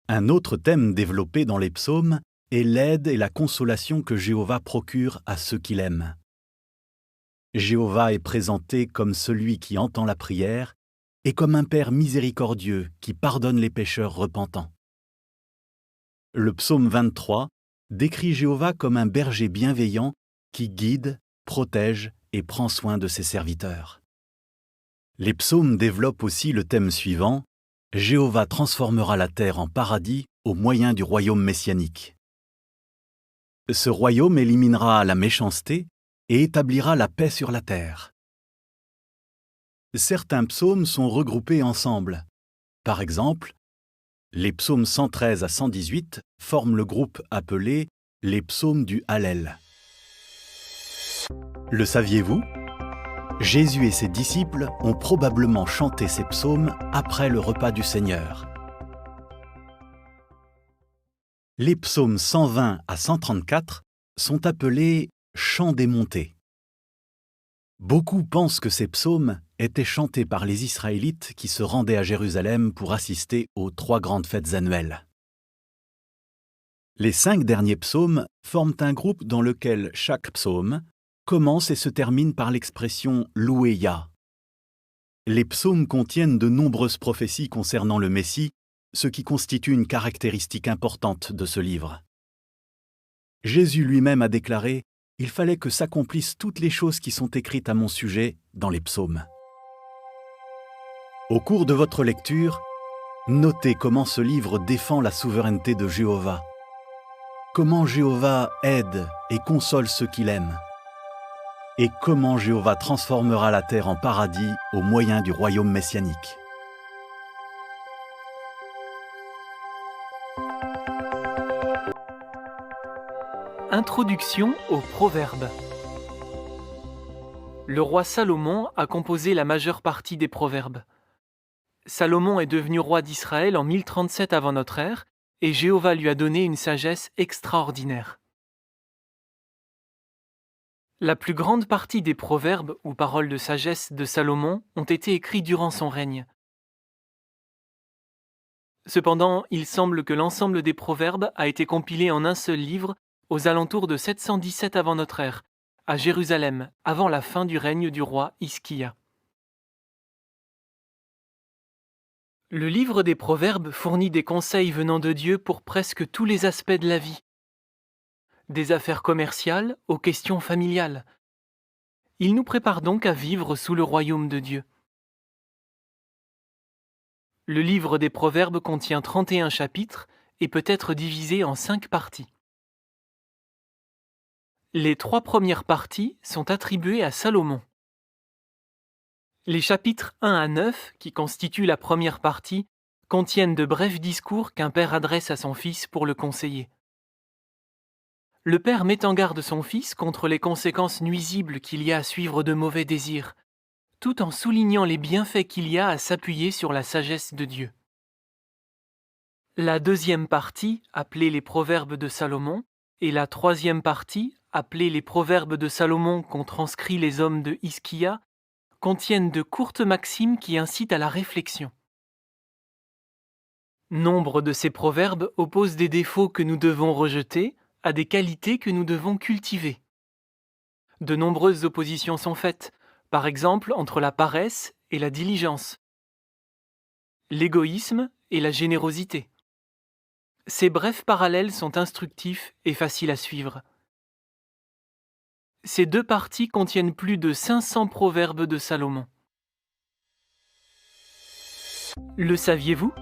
Speaker 5: Un autre thème développé dans les psaumes est l'aide et la consolation que Jéhovah procure à ceux qu'il aime. Jéhovah est présenté comme celui qui entend la prière et comme un Père miséricordieux qui pardonne les pécheurs repentants. Le psaume 23 décrit Jéhovah comme un berger bienveillant qui guide, protège et prend soin de ses serviteurs. Les psaumes développent aussi le thème suivant: Jéhovah transformera la terre en paradis au moyen du royaume messianique. Ce royaume éliminera la méchanceté et établira la paix sur la terre. Certains psaumes sont regroupés ensemble. Par exemple, les psaumes 113 à 118 forment le groupe appelé les psaumes du Hallel. Le saviez-vous ? Jésus et ses disciples ont probablement chanté ces psaumes après le repas du Seigneur. Les psaumes 120 à 134 sont appelés « chants des montées ». Beaucoup pensent que ces psaumes étaient chantés par les Israélites qui se rendaient à Jérusalem pour assister aux 3 grandes fêtes annuelles. Les 5 derniers psaumes forment un groupe dans lequel chaque psaume commence et se termine par l'expression « louer Yah ». Les psaumes contiennent de nombreuses prophéties concernant le Messie, ce qui constitue une caractéristique importante de ce livre. Jésus lui-même a déclaré: « Il fallait que s'accomplissent toutes les choses qui sont écrites à mon sujet dans les psaumes. » Au cours de votre lecture, notez comment ce livre défend la souveraineté de Jéhovah, comment Jéhovah aide et console ceux qu'il aime, et comment Jéhovah transformera la terre en paradis au moyen du royaume messianique.
Speaker 4: Introduction aux Proverbes. Le roi Salomon a composé la majeure partie des Proverbes. Salomon est devenu roi d'Israël en 1037 avant notre ère, et Jéhovah lui a donné une sagesse extraordinaire. La plus grande partie des Proverbes ou paroles de sagesse de Salomon ont été écrits durant son règne. Cependant, il semble que l'ensemble des Proverbes a été compilé en un seul livre aux alentours de 717 avant notre ère, à Jérusalem, avant la fin du règne du roi Hiskia. Le livre des Proverbes fournit des conseils venant de Dieu pour presque tous les aspects de la vie, des affaires commerciales aux questions familiales. Il nous prépare donc à vivre sous le royaume de Dieu. Le livre des Proverbes contient 31 chapitres et peut être divisé en 5 parties. Les 3 premières parties sont attribuées à Salomon. Les chapitres 1 à 9, qui constituent la première partie, contiennent de brefs discours qu'un père adresse à son fils pour le conseiller. Le père met en garde son fils contre les conséquences nuisibles qu'il y a à suivre de mauvais désirs, tout en soulignant les bienfaits qu'il y a à s'appuyer sur la sagesse de Dieu. La deuxième partie, appelée les Proverbes de Salomon, et la troisième partie, appelée les Proverbes de Salomon qu'ont transcrit les hommes de Hiskia, contiennent de courtes maximes qui incitent à la réflexion. Nombre de ces proverbes opposent des défauts que nous devons rejeter à des qualités que nous devons cultiver. De nombreuses oppositions sont faites, par exemple entre la paresse et la diligence, l'égoïsme et la générosité. Ces brefs parallèles sont instructifs et faciles à suivre. Ces 2 parties contiennent plus de 500 proverbes de Salomon. Le saviez-vous ?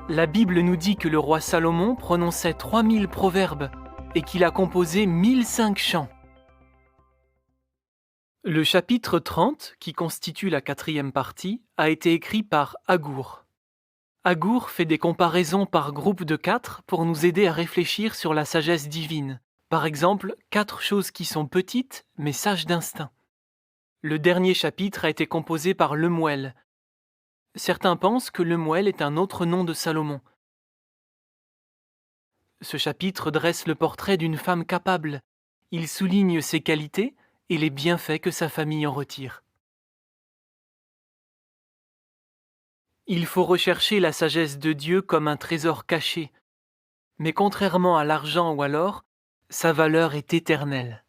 Speaker 4: La Bible nous dit que le roi Salomon prononçait 3000 proverbes et qu'il a composé 1005 chants. Le chapitre 30, qui constitue la 4e partie, a été écrit par Agour. Agour fait des comparaisons par groupe de 4 pour nous aider à réfléchir sur la sagesse divine. Par exemple, 4 choses qui sont petites mais sages d'instinct. Le dernier chapitre a été composé par Lemuel. Certains pensent que Lemuel est un autre nom de Salomon, Ce chapitre dresse le portrait d'une femme capable. Il souligne ses qualités et les bienfaits que sa famille en retire. Il faut rechercher la sagesse de Dieu comme un trésor caché. Mais contrairement à l'argent ou à l'or, sa valeur est éternelle.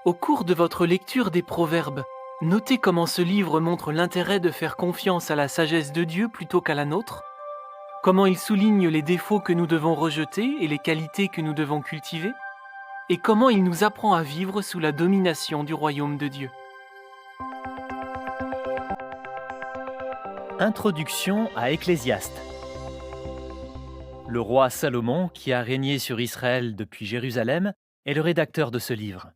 Speaker 4: Au cours de votre lecture des Proverbes, notez comment ce livre montre l'intérêt de faire confiance à la sagesse de Dieu plutôt qu'à la nôtre, comment il souligne les défauts que nous devons rejeter et les qualités que nous devons cultiver, et comment il nous apprend à vivre sous la domination du royaume de Dieu.
Speaker 3: Introduction à Ecclésiaste. Le roi Salomon, qui a régné sur Israël depuis Jérusalem, est le rédacteur de ce livre.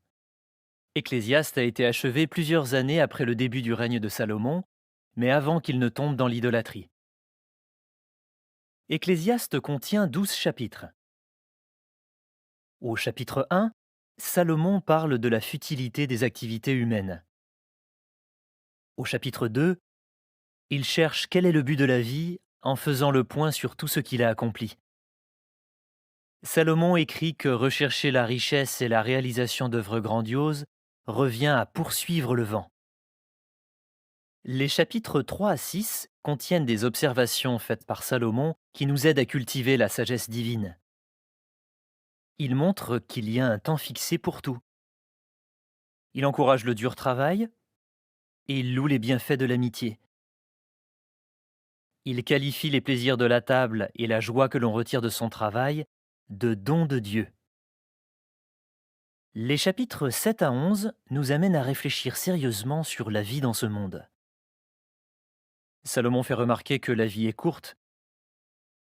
Speaker 3: Ecclésiaste a été achevé plusieurs années après le début du règne de Salomon, mais avant qu'il ne tombe dans l'idolâtrie. Ecclésiaste contient 12 chapitres. Au chapitre 1, Salomon parle de la futilité des activités humaines. Au chapitre 2, il cherche quel est le but de la vie en faisant le point sur tout ce qu'il a accompli. Salomon écrit que rechercher la richesse et la réalisation d'œuvres grandioses revient à poursuivre le vent. Les chapitres 3 à 6 contiennent des observations faites par Salomon qui nous aident à cultiver la sagesse divine. Il montre qu'il y a un temps fixé pour tout. Il encourage le dur travail et il loue les bienfaits de l'amitié. Il qualifie les plaisirs de la table et la joie que l'on retire de son travail de dons de Dieu. Les chapitres 7 à 11 nous amènent à réfléchir sérieusement sur la vie dans ce monde. Salomon fait remarquer que la vie est courte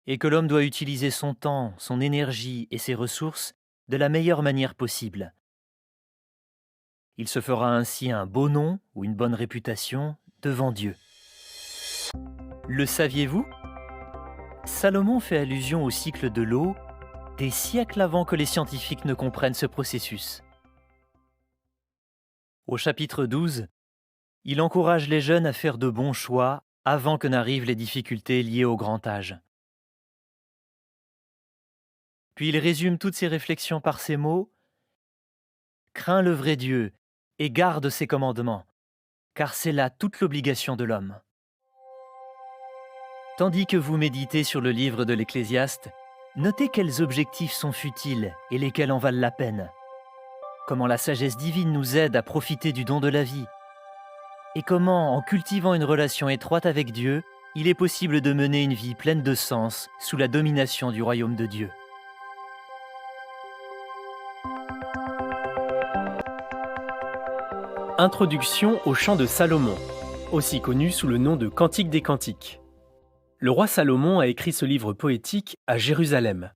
Speaker 3: et que l'homme doit utiliser son temps, son énergie et ses ressources de la meilleure manière possible. Il se fera ainsi un beau nom ou une bonne réputation devant Dieu. Le saviez-vous ? Salomon fait allusion au cycle de l'eau des siècles avant que les scientifiques ne comprennent ce processus. Au chapitre 12, il encourage les jeunes à faire de bons choix avant que n'arrivent les difficultés liées au grand âge. Puis il résume toutes ses réflexions par ces mots : « Crains le vrai Dieu et garde ses commandements, car c'est là toute l'obligation de l'homme. » Tandis que vous méditez sur le livre de l'Ecclésiaste, notez quels objectifs sont futiles et lesquels en valent la peine. Comment la sagesse divine nous aide à profiter du don de la vie. Et comment, en cultivant une relation étroite avec Dieu, il est possible de mener une vie pleine de sens sous la domination du royaume de Dieu.
Speaker 6: Introduction au chant de Salomon, aussi connu sous le nom de Cantique des Cantiques. Le roi Salomon a écrit ce livre poétique à Jérusalem.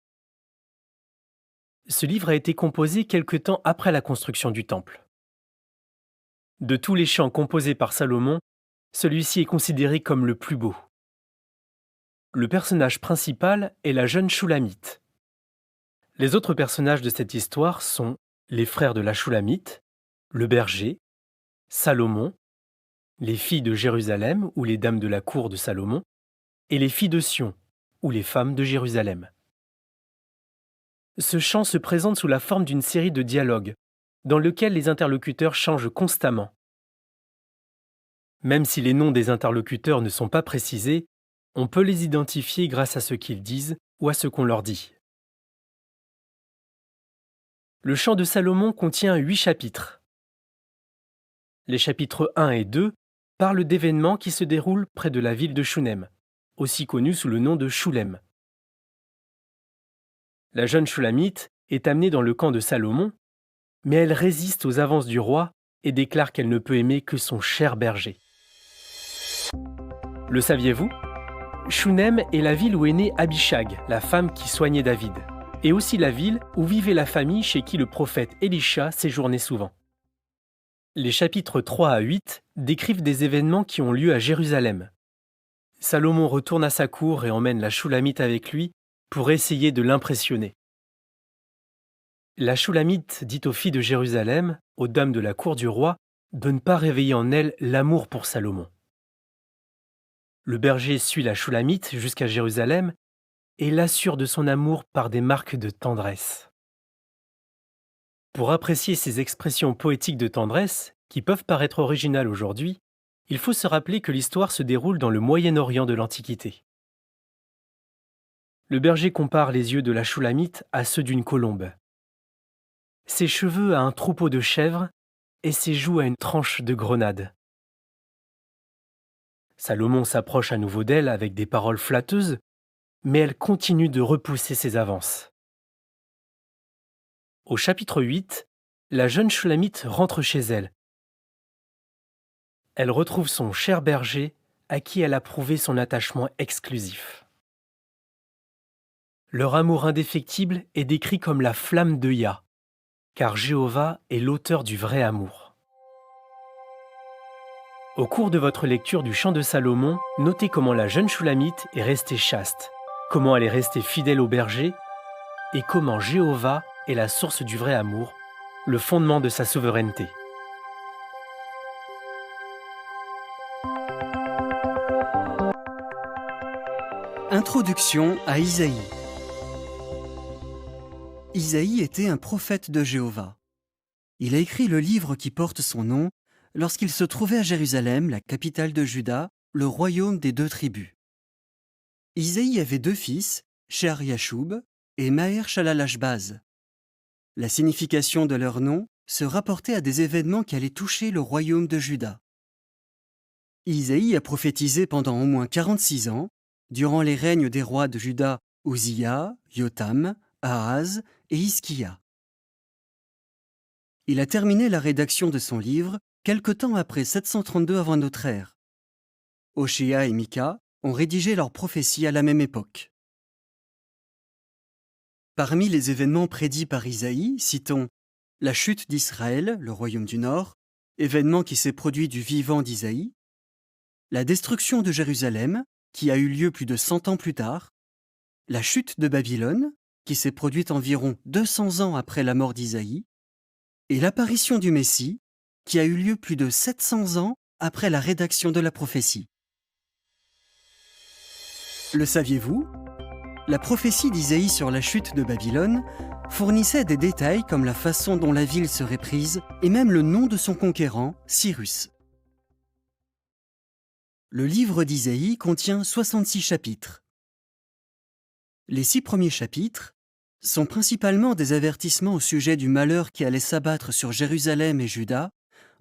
Speaker 6: Ce livre a été composé quelque temps après la construction du temple. De tous les chants composés par Salomon, celui-ci est considéré comme le plus beau. Le personnage principal est la jeune Shulamite. Les autres personnages de cette histoire sont les frères de la Shulamite, le berger, Salomon, les filles de Jérusalem ou les dames de la cour de Salomon, et les filles de Sion ou les femmes de Jérusalem. Ce chant se présente sous la forme d'une série de dialogues, dans lequel les interlocuteurs changent constamment. Même si les noms des interlocuteurs ne sont pas précisés, on peut les identifier grâce à ce qu'ils disent ou à ce qu'on leur dit. Le chant de Salomon contient 8 chapitres. Les chapitres 1 et 2 parlent d'événements qui se déroulent près de la ville de Shunem, aussi connue sous le nom de Shulem. La jeune Shulamite est amenée dans le camp de Salomon, mais elle résiste aux avances du roi et déclare qu'elle ne peut aimer que son cher berger. Le saviez-vous ? Shunem est la ville où est née Abishag, la femme qui soignait David, et aussi la ville où vivait la famille chez qui le prophète Élisha séjournait souvent. Les chapitres 3 à 8 décrivent des événements qui ont lieu à Jérusalem. Salomon retourne à sa cour et emmène la Shulamite avec lui pour essayer de l'impressionner. La Shulamite dit aux filles de Jérusalem, aux dames de la cour du roi, de ne pas réveiller en elles l'amour pour Salomon. Le berger suit la Shulamite jusqu'à Jérusalem et l'assure de son amour par des marques de tendresse. Pour apprécier ces expressions poétiques de tendresse, qui peuvent paraître originales aujourd'hui, il faut se rappeler que l'histoire se déroule dans le Moyen-Orient de l'Antiquité. Le berger compare les yeux de la Shulamite à ceux d'une colombe, ses cheveux à un troupeau de chèvres et ses joues à une tranche de grenade. Salomon s'approche à nouveau d'elle avec des paroles flatteuses, mais elle continue de repousser ses avances. Au chapitre 8, la jeune Shulamite rentre chez elle. Elle retrouve son cher berger à qui elle a prouvé son attachement exclusif. Leur amour indéfectible est décrit comme la flamme de Yah, car Jéhovah est l'auteur du vrai amour. Au cours de votre lecture du chant de Salomon, notez comment la jeune Shulamite est restée chaste, comment elle est restée fidèle au berger, et comment Jéhovah est la source du vrai amour, le fondement de sa souveraineté.
Speaker 2: Introduction à Isaïe. Isaïe était un prophète de Jéhovah. Il a écrit le livre qui porte son nom lorsqu'il se trouvait à Jérusalem, la capitale de Juda, le royaume des 2 tribus. Isaïe avait 2 fils, Shear-Yashub et Maher-Shalal-Ashbaz. La signification de leur nom se rapportait à des événements qui allaient toucher le royaume de Juda. Isaïe a prophétisé pendant au moins 46 ans, durant les règnes des rois de Juda Uzziya, Yotam, Ahaz et Hiskia. Il a terminé la rédaction de son livre quelque temps après 732 avant notre ère. Oshéa et Mika ont rédigé leurs prophéties à la même époque. Parmi les événements prédits par Isaïe, citons la chute d'Israël, le royaume du Nord, événement qui s'est produit du vivant d'Isaïe, la destruction de Jérusalem, qui a eu lieu plus de 100 ans plus tard, la chute de Babylone, qui s'est produite environ 200 ans après la mort d'Isaïe, et l'apparition du Messie, qui a eu lieu plus de 700 ans après la rédaction de la prophétie. Le saviez-vous ? La prophétie d'Isaïe sur la chute de Babylone fournissait des détails comme la façon dont la ville serait prise et même le nom de son conquérant, Cyrus. Le livre d'Isaïe contient 66 chapitres. Les 6 premiers chapitres sont principalement des avertissements au sujet du malheur qui allait s'abattre sur Jérusalem et Juda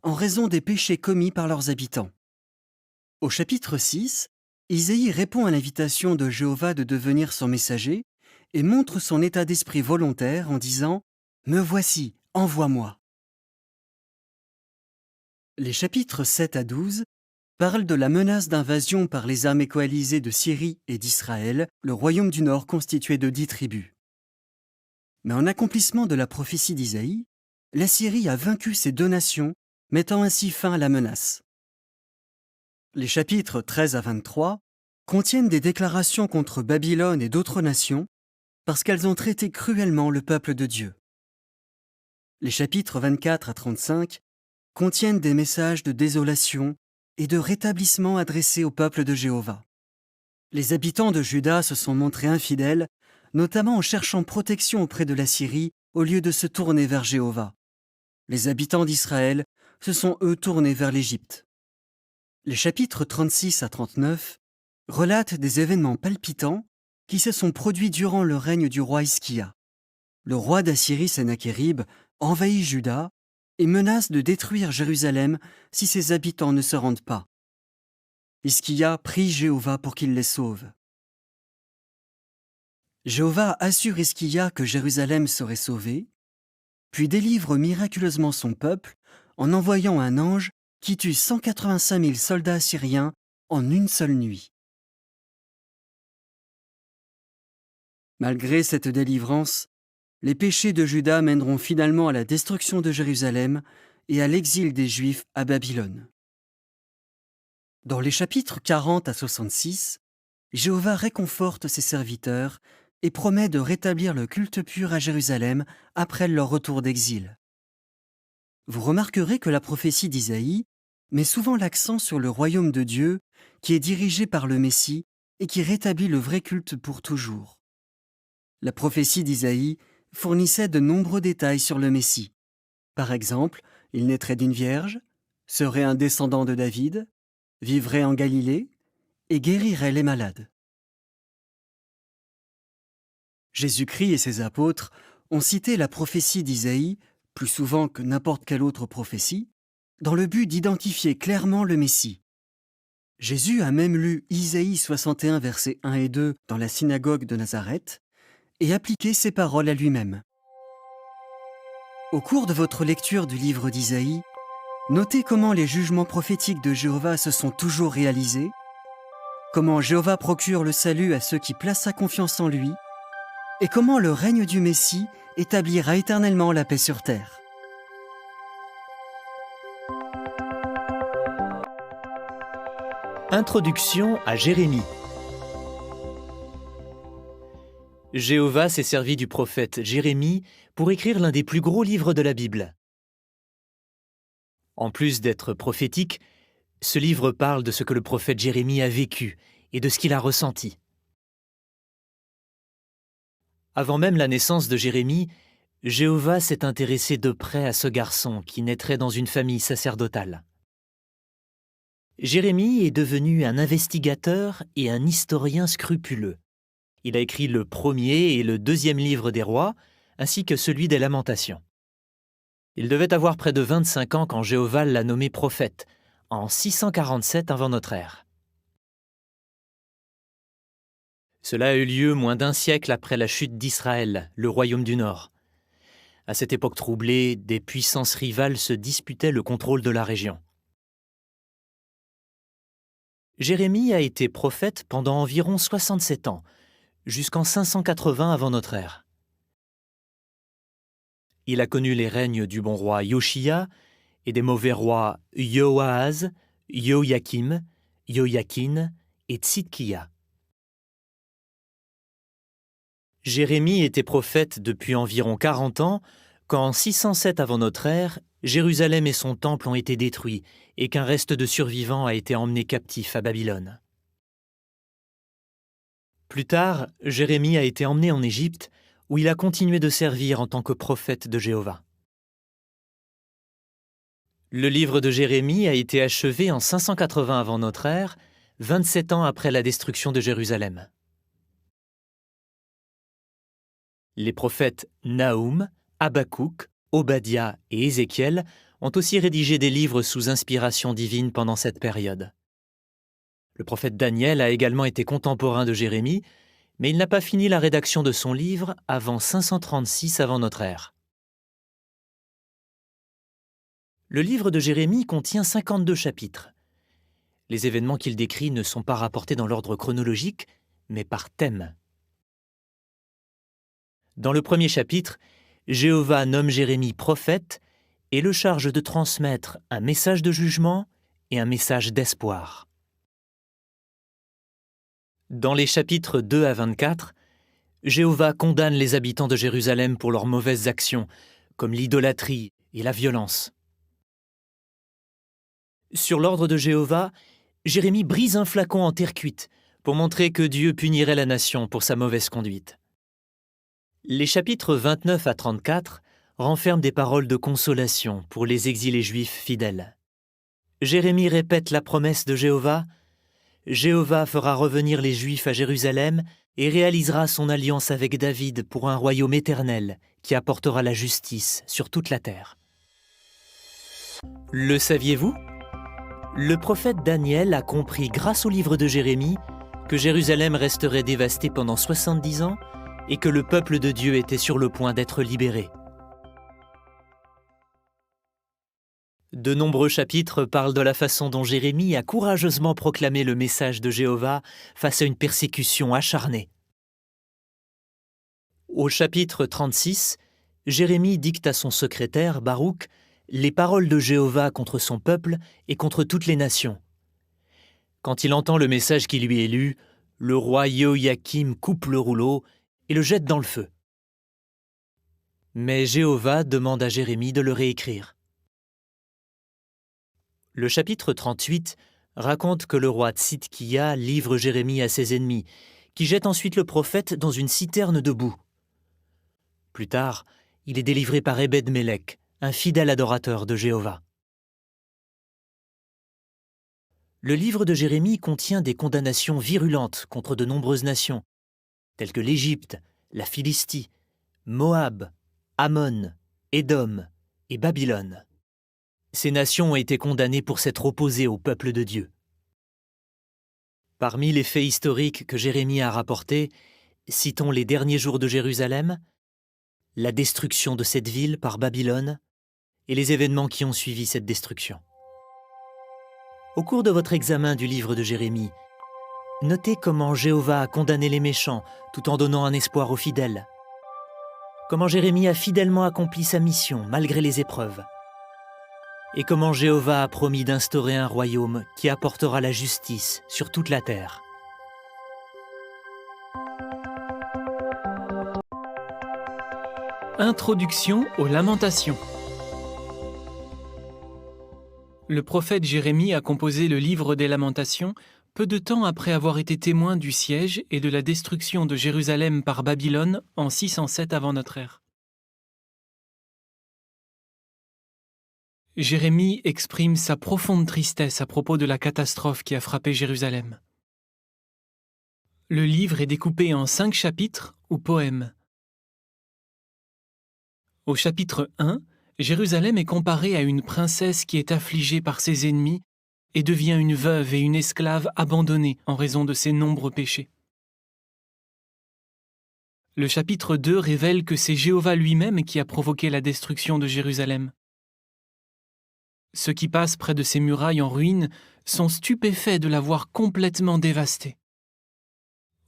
Speaker 2: en raison des péchés commis par leurs habitants. Au chapitre 6, Isaïe répond à l'invitation de Jéhovah de devenir son messager et montre son état d'esprit volontaire en disant « Me voici, envoie-moi ». Les chapitres 7 à 12 parlent de la menace d'invasion par les armées coalisées de Syrie et d'Israël, le royaume du Nord constitué de 10 tribus. Mais en accomplissement de la prophétie d'Isaïe, la Syrie a vaincu ces 2 nations, mettant ainsi fin à la menace. Les chapitres 13 à 23 contiennent des déclarations contre Babylone et d'autres nations parce qu'elles ont traité cruellement le peuple de Dieu. Les chapitres 24 à 35 contiennent des messages de désolation et de rétablissement adressés au peuple de Jéhovah. Les habitants de Juda se sont montrés infidèles, notamment en cherchant protection auprès de la Syrie au lieu de se tourner vers Jéhovah. Les habitants d'Israël se sont eux tournés vers l'Égypte. Les chapitres 36 à 39 relatent des événements palpitants qui se sont produits durant le règne du roi Hiskia. Le roi d'Assyrie Sennachérib envahit Juda et menace de détruire Jérusalem si ses habitants ne se rendent pas. Hiskia prie Jéhovah pour qu'il les sauve. Jéhovah assure Hiskia que Jérusalem serait sauvée, puis délivre miraculeusement son peuple en envoyant un ange qui tue 185 000 soldats assyriens en une seule nuit. Malgré cette délivrance, les péchés de Juda mèneront finalement à la destruction de Jérusalem et à l'exil des Juifs à Babylone. Dans les chapitres 40 à 66, Jéhovah réconforte ses serviteurs et promet de rétablir le culte pur à Jérusalem après leur retour d'exil. Vous remarquerez que la prophétie d'Isaïe met souvent l'accent sur le royaume de Dieu qui est dirigé par le Messie et qui rétablit le vrai culte pour toujours. La prophétie d'Isaïe fournissait de nombreux détails sur le Messie. Par exemple, il naîtrait d'une vierge, serait un descendant de David, vivrait en Galilée et guérirait les malades. Jésus-Christ et ses apôtres ont cité la prophétie d'Isaïe, plus souvent que n'importe quelle autre prophétie, dans le but d'identifier clairement le Messie. Jésus a même lu Isaïe 61, versets 1 et 2 dans la synagogue de Nazareth et appliqué ces paroles à lui-même. Au cours de votre lecture du livre d'Isaïe, notez comment les jugements prophétiques de Jéhovah se sont toujours réalisés, comment Jéhovah procure le salut à ceux qui placent sa confiance en lui, et comment le règne du Messie établira éternellement la paix sur terre.
Speaker 3: Introduction à Jérémie. Jéhovah s'est servi du prophète Jérémie pour écrire l'un des plus gros livres de la Bible. En plus d'être prophétique, ce livre parle de ce que le prophète Jérémie a vécu et de ce qu'il a ressenti. Avant même la naissance de Jérémie, Jéhovah s'est intéressé de près à ce garçon qui naîtrait dans une famille sacerdotale. Jérémie est devenu un investigateur et un historien scrupuleux. Il a écrit le premier et le deuxième livre des rois, ainsi que celui des Lamentations. Il devait avoir près de 25 ans quand Jéhovah l'a nommé prophète, en 647 avant notre ère. Cela a eu lieu moins d'un siècle après la chute d'Israël, le royaume du Nord. À cette époque troublée, des puissances rivales se disputaient le contrôle de la région. Jérémie a été prophète pendant environ 67 ans, jusqu'en 580 avant notre ère. Il a connu les règnes du bon roi Yoshia et des mauvais rois Yoahaz, Joachim, Joachine et Tzidkia. Jérémie était prophète depuis environ 40 ans, quand en 607 avant notre ère, Jérusalem et son temple ont été détruits et qu'un reste de survivants a été emmené captif à Babylone. Plus tard, Jérémie a été emmené en Égypte, où il a continué de servir en tant que prophète de Jéhovah. Le livre de Jérémie a été achevé en 580 avant notre ère, 27 ans après la destruction de Jérusalem. Les prophètes Nahum, Habakkuk, Obadiah et Ézéchiel ont aussi rédigé des livres sous inspiration divine pendant cette période. Le prophète Daniel a également été contemporain de Jérémie, mais il n'a pas fini la rédaction de son livre avant 536 avant notre ère. Le livre de Jérémie contient 52 chapitres. Les événements qu'il décrit ne sont pas rapportés dans l'ordre chronologique, mais par thème. Dans le premier chapitre, Jéhovah nomme Jérémie prophète et le charge de transmettre un message de jugement et un message d'espoir. Dans les chapitres 2 à 24, Jéhovah condamne les habitants de Jérusalem pour leurs mauvaises actions, comme l'idolâtrie et la violence. Sur l'ordre de Jéhovah, Jérémie brise un flacon en terre cuite pour montrer que Dieu punirait la nation pour sa mauvaise conduite. Les chapitres 29 à 34 renferment des paroles de consolation pour les exilés juifs fidèles. Jérémie répète la promesse de Jéhovah. Jéhovah fera revenir les Juifs à Jérusalem et réalisera son alliance avec David pour un royaume éternel qui apportera la justice sur toute la terre. Le saviez-vous ? Le prophète Daniel a compris grâce au livre de Jérémie que Jérusalem resterait dévastée pendant 70 ans et que le peuple de Dieu était sur le point d'être libéré. De nombreux chapitres parlent de la façon dont Jérémie a courageusement proclamé le message de Jéhovah face à une persécution acharnée. Au chapitre 36, Jérémie dicte à son secrétaire, Baruch, les paroles de Jéhovah contre son peuple et contre toutes les nations. Quand il entend le message qui lui est lu, le roi Joachim coupe le rouleau et le jette dans le feu. Mais Jéhovah demande à Jérémie de le réécrire. Le chapitre 38 raconte que le roi Tzidkia livre Jérémie à ses ennemis, qui jettent ensuite le prophète dans une citerne de boue. Plus tard, il est délivré par Ebed-Mélec, un fidèle adorateur de Jéhovah. Le livre de Jérémie contient des condamnations virulentes contre de nombreuses nations, telles que l'Égypte, la Philistie, Moab, Ammon, Édom et Babylone. Ces nations ont été condamnées pour s'être opposées au peuple de Dieu. Parmi les faits historiques que Jérémie a rapportés, citons les derniers jours de Jérusalem, la destruction de cette ville par Babylone et les événements qui ont suivi cette destruction. Au cours de votre examen du livre de Jérémie, notez comment Jéhovah a condamné les méchants tout en donnant un espoir aux fidèles. Comment Jérémie a fidèlement accompli sa mission malgré les épreuves. Et comment Jéhovah a promis d'instaurer un royaume qui apportera la justice sur toute la terre.
Speaker 4: Introduction aux Lamentations. Le prophète Jérémie a composé le livre des Lamentations peu de temps après avoir été témoin du siège et de la destruction de Jérusalem par Babylone en 607 avant notre ère. Jérémie exprime sa profonde tristesse à propos de la catastrophe qui a frappé Jérusalem. Le livre est découpé en 5 chapitres ou poèmes. Au chapitre 1, Jérusalem est comparée à une princesse qui est affligée par ses ennemis et devient une veuve et une esclave abandonnée en raison de ses nombreux péchés. Le chapitre 2 révèle que c'est Jéhovah lui-même qui a provoqué la destruction de Jérusalem. Ceux qui passent près de ces murailles en ruine sont stupéfaits de la voir complètement dévastée.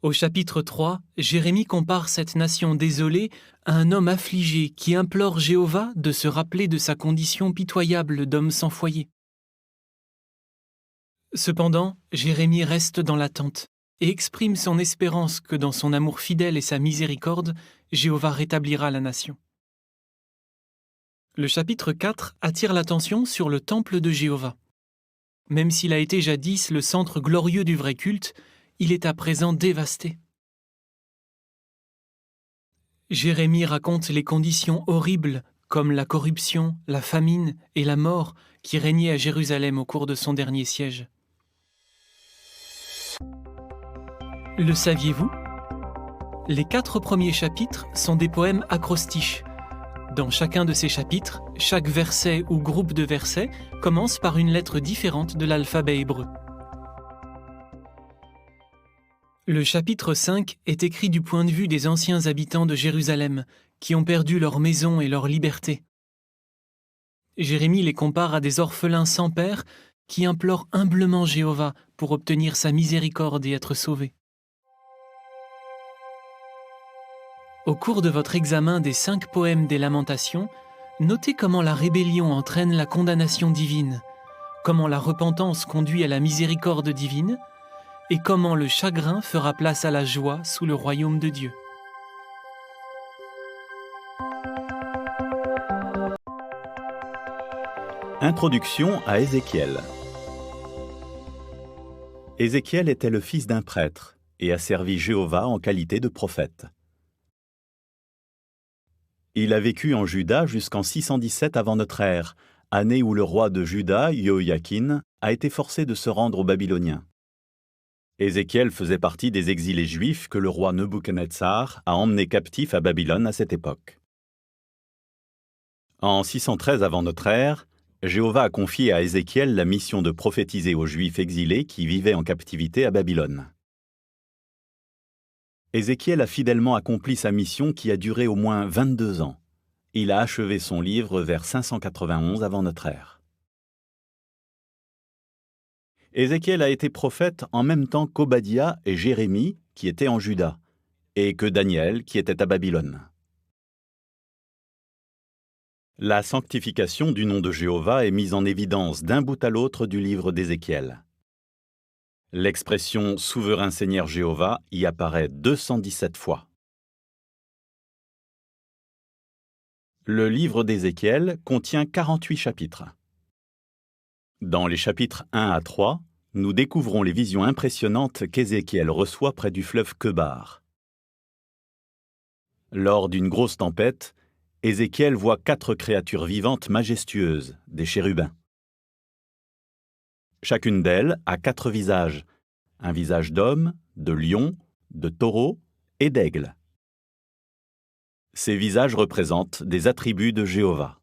Speaker 4: Au chapitre 3, Jérémie compare cette nation désolée à un homme affligé qui implore Jéhovah de se rappeler de sa condition pitoyable d'homme sans foyer. Cependant, Jérémie reste dans l'attente et exprime son espérance que dans son amour fidèle et sa miséricorde, Jéhovah rétablira la nation. Le chapitre 4 attire l'attention sur le temple de Jéhovah. Même s'il a été jadis le centre glorieux du vrai culte, il est à présent dévasté. Jérémie raconte les conditions horribles comme la corruption, la famine et la mort qui régnaient à Jérusalem au cours de son dernier siège. Le saviez-vous ? Les 4 premiers chapitres sont des poèmes acrostiches. Dans chacun de ces chapitres, chaque verset ou groupe de versets commence par une lettre différente de l'alphabet hébreu. Le chapitre 5 est écrit du point de vue des anciens habitants de Jérusalem, qui ont perdu leur maison et leur liberté. Jérémie les compare à des orphelins sans père qui implorent humblement Jéhovah pour obtenir sa miséricorde et être sauvés. Au cours de votre examen des 5 poèmes des Lamentations, notez comment la rébellion entraîne la condamnation divine, comment la repentance conduit à la miséricorde divine, et comment le chagrin fera place à la joie sous le royaume de Dieu.
Speaker 5: Introduction à Ézéchiel. Ézéchiel était le fils d'un prêtre et a servi Jéhovah en qualité de prophète. Il a vécu en Juda jusqu'en 617 avant notre ère, année où le roi de Juda, Joachim, a été forcé de se rendre aux Babyloniens. Ézéchiel faisait partie des exilés juifs que le roi Nebuchadnezzar a emmenés captifs à Babylone à cette époque. En 613 avant notre ère, Jéhovah a confié à Ézéchiel la mission de prophétiser aux Juifs exilés qui vivaient en captivité à Babylone. Ézéchiel a fidèlement accompli sa mission qui a duré au moins 22 ans. Il a achevé son livre vers 591 avant notre ère. Ézéchiel a été prophète en même temps qu'Obadiah et Jérémie, qui étaient en Juda, et que Daniel, qui était à Babylone. La sanctification du nom de Jéhovah est mise en évidence d'un bout à l'autre du livre d'Ézéchiel. L'expression « Souverain Seigneur Jéhovah » y apparaît 217 fois. Le livre d'Ézéchiel contient 48 chapitres. Dans les chapitres 1 à 3, nous découvrons les visions impressionnantes qu'Ézéchiel reçoit près du fleuve Kebar. Lors d'une grosse tempête, Ézéchiel voit 4 créatures vivantes majestueuses, des chérubins. Chacune d'elles a 4 visages, un visage d'homme, de lion, de taureau et d'aigle. Ces visages représentent des attributs de Jéhovah.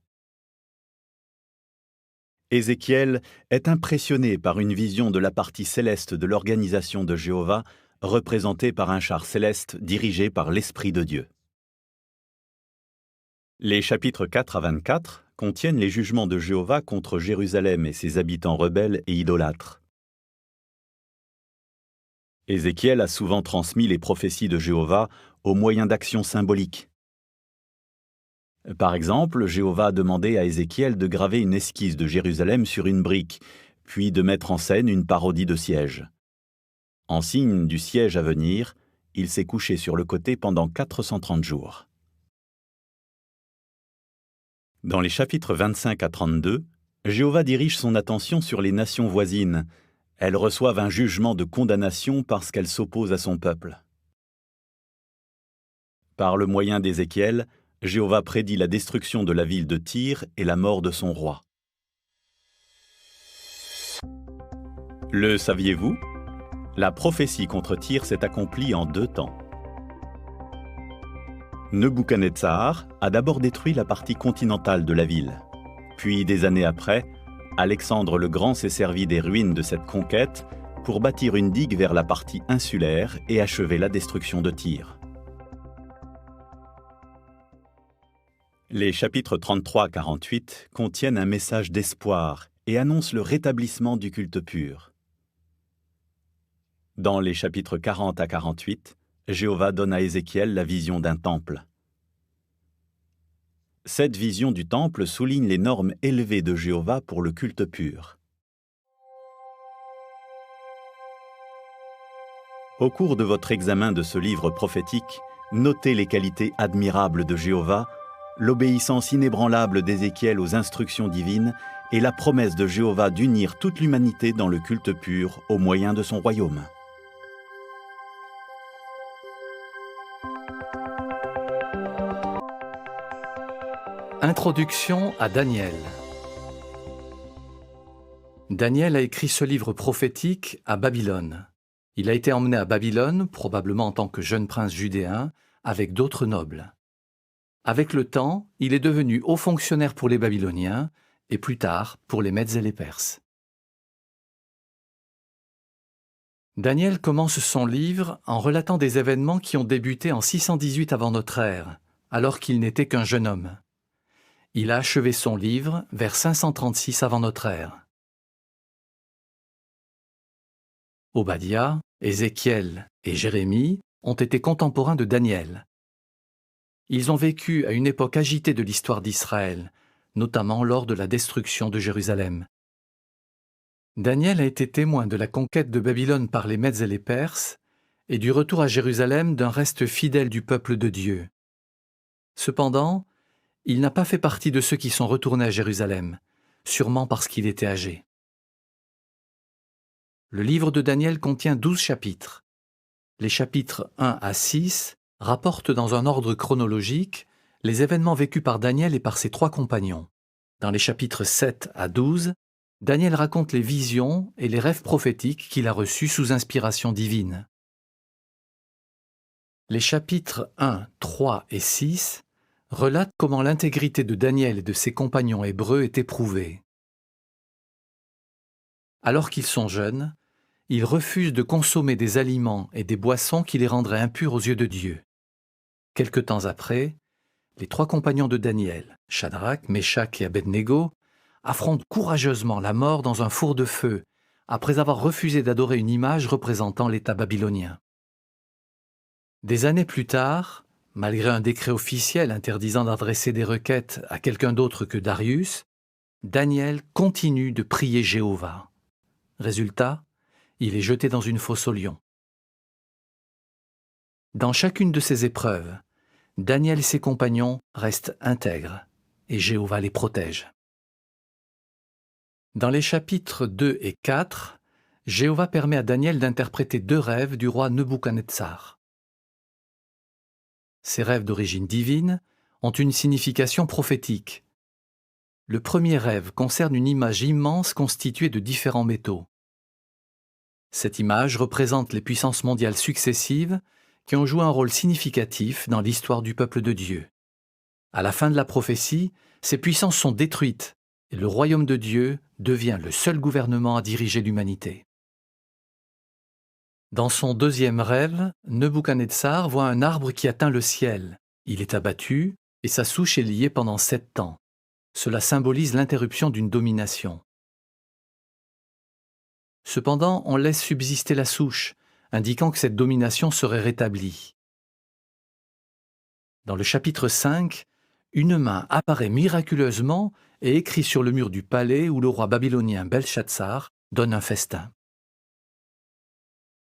Speaker 5: Ézéchiel est impressionné par une vision de la partie céleste de l'organisation de Jéhovah, représentée par un char céleste dirigé par l'Esprit de Dieu. Les chapitres 4 à 24 contiennent les jugements de Jéhovah contre Jérusalem et ses habitants rebelles et idolâtres. Ézéchiel a souvent transmis les prophéties de Jéhovah au moyen d'actions symboliques. Par exemple, Jéhovah a demandé à Ézéchiel de graver une esquisse de Jérusalem sur une brique, puis de mettre en scène une parodie de siège. En signe du siège à venir, il s'est couché sur le côté pendant 430 jours. Dans les chapitres 25 à 32, Jéhovah dirige son attention sur les nations voisines. Elles reçoivent un jugement de condamnation parce qu'elles s'opposent à son peuple. Par le moyen d'Ézéchiel, Jéhovah prédit la destruction de la ville de Tyr et la mort de son roi. Le saviez-vous? La prophétie contre Tyr s'est accomplie en 2 temps. Nebuchadnezzar a d'abord détruit la partie continentale de la ville. Puis, des années après, Alexandre le Grand s'est servi des ruines de cette conquête pour bâtir une digue vers la partie insulaire et achever la destruction de Tyr. Les chapitres 33 à 48 contiennent un message d'espoir et annoncent le rétablissement du culte pur. Dans les chapitres 40 à 48, Jéhovah donne à Ézéchiel la vision d'un temple. Cette vision du temple souligne les normes élevées de Jéhovah pour le culte pur. Au cours de votre examen de ce livre prophétique, notez les qualités admirables de Jéhovah, l'obéissance inébranlable d'Ézéchiel aux instructions divines et la promesse de Jéhovah d'unir toute l'humanité dans le culte pur au moyen de son royaume.
Speaker 1: Introduction à Daniel. Daniel a écrit ce livre prophétique à Babylone. Il a été emmené à Babylone, probablement en tant que jeune prince judéen, avec d'autres nobles. Avec le temps, il est devenu haut fonctionnaire pour les Babyloniens et plus tard pour les Mèdes et les Perses. Daniel commence son livre en relatant des événements qui ont débuté en 618 avant notre ère, alors qu'il n'était qu'un jeune homme. Il a achevé son livre vers 536 avant notre ère. Obadiah, Ézéchiel et Jérémie ont été contemporains de Daniel. Ils ont vécu à une époque agitée de l'histoire d'Israël, notamment lors de la destruction de Jérusalem. Daniel a été témoin de la conquête de Babylone par les Mèdes et les Perses et du retour à Jérusalem d'un reste fidèle du peuple de Dieu. Cependant, il n'a pas fait partie de ceux qui sont retournés à Jérusalem, sûrement parce qu'il était âgé. Le livre de Daniel contient 12 chapitres. Les chapitres 1 à 6 rapportent dans un ordre chronologique les événements vécus par Daniel et par ses 3 compagnons. Dans les chapitres 7 à 12, Daniel raconte les visions et les rêves prophétiques qu'il a reçus sous inspiration divine. Les chapitres 1, 3 et 6 relatent comment l'intégrité de Daniel et de ses compagnons hébreux est éprouvée. Alors qu'ils sont jeunes, ils refusent de consommer des aliments et des boissons qui les rendraient impurs aux yeux de Dieu. Quelque temps après, les 3 compagnons de Daniel, Shadrach, Meshach et Abednego, affrontent courageusement la mort dans un four de feu, après avoir refusé d'adorer une image représentant l'État babylonien. Des années plus tard, malgré un décret officiel interdisant d'adresser des requêtes à quelqu'un d'autre que Darius, Daniel continue de prier Jéhovah. Résultat, il est jeté dans une fosse aux lions. Dans chacune de ces épreuves, Daniel et ses compagnons restent intègres et Jéhovah les protège. Dans les chapitres 2 et 4, Jéhovah permet à Daniel d'interpréter 2 rêves du roi Nebuchadnezzar. Ces rêves d'origine divine ont une signification prophétique. Le premier rêve concerne une image immense constituée de différents métaux. Cette image représente les puissances mondiales successives qui ont joué un rôle significatif dans l'histoire du peuple de Dieu. À la fin de la prophétie, ces puissances sont détruites et le royaume de Dieu devient le seul gouvernement à diriger l'humanité. Dans son deuxième rêve, Nebuchadnezzar voit un arbre qui atteint le ciel. Il est abattu et sa souche est liée pendant 7 ans. Cela symbolise l'interruption d'une domination. Cependant, on laisse subsister la souche, indiquant que cette domination serait rétablie. Dans le chapitre 5, une main apparaît miraculeusement et écrit sur le mur du palais où le roi babylonien Belchatsar donne un festin.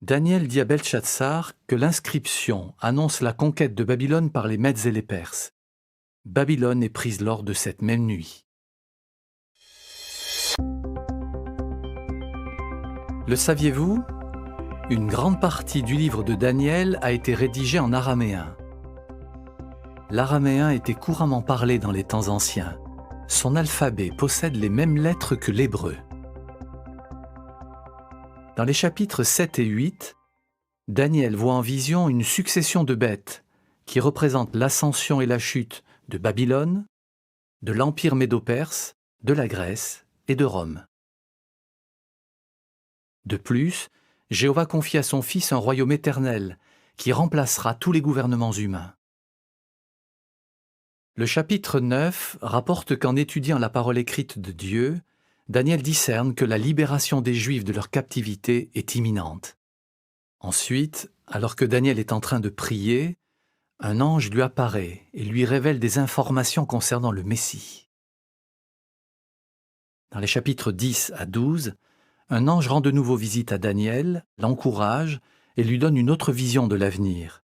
Speaker 1: Daniel dit à Belchatsar que l'inscription annonce la conquête de Babylone par les Mèdes et les Perses. Babylone est prise lors de cette même nuit. Le saviez-vous? Une grande partie du livre de Daniel a été rédigée en araméen. L'araméen était couramment parlé dans les temps anciens. Son alphabet possède les mêmes lettres que l'hébreu. Dans les chapitres 7 et 8, Daniel voit en vision une succession de bêtes qui représentent l'ascension et la chute de Babylone, de l'Empire médo-perse, de la Grèce et de Rome. De plus, Jéhovah confie à son Fils un royaume éternel qui remplacera tous les gouvernements humains. Le chapitre 9 rapporte qu'en étudiant la parole écrite de Dieu, Daniel discerne que la libération des Juifs de leur captivité est imminente. Ensuite, alors que Daniel est en train de prier, un ange lui apparaît et lui révèle des informations concernant le Messie. Dans les chapitres 10 à 12, un ange rend de nouveau visite à Daniel, l'encourage et lui donne une autre vision de l'avenir.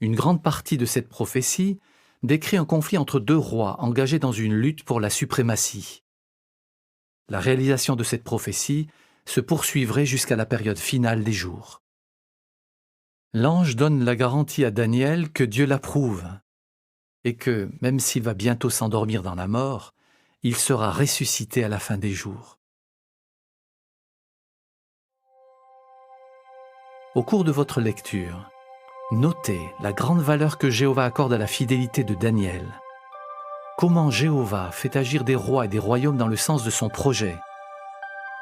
Speaker 1: Une grande partie de cette prophétie décrit un conflit entre 2 rois engagés dans une lutte pour la suprématie. La réalisation de cette prophétie se poursuivrait jusqu'à la période finale des jours. L'ange donne la garantie à Daniel que Dieu l'approuve et que, même s'il va bientôt s'endormir dans la mort, il sera ressuscité à la fin des jours. Au cours de votre lecture, notez la grande valeur que Jéhovah accorde à la fidélité de Daniel. Comment Jéhovah fait agir des rois et des royaumes dans le sens de son projet.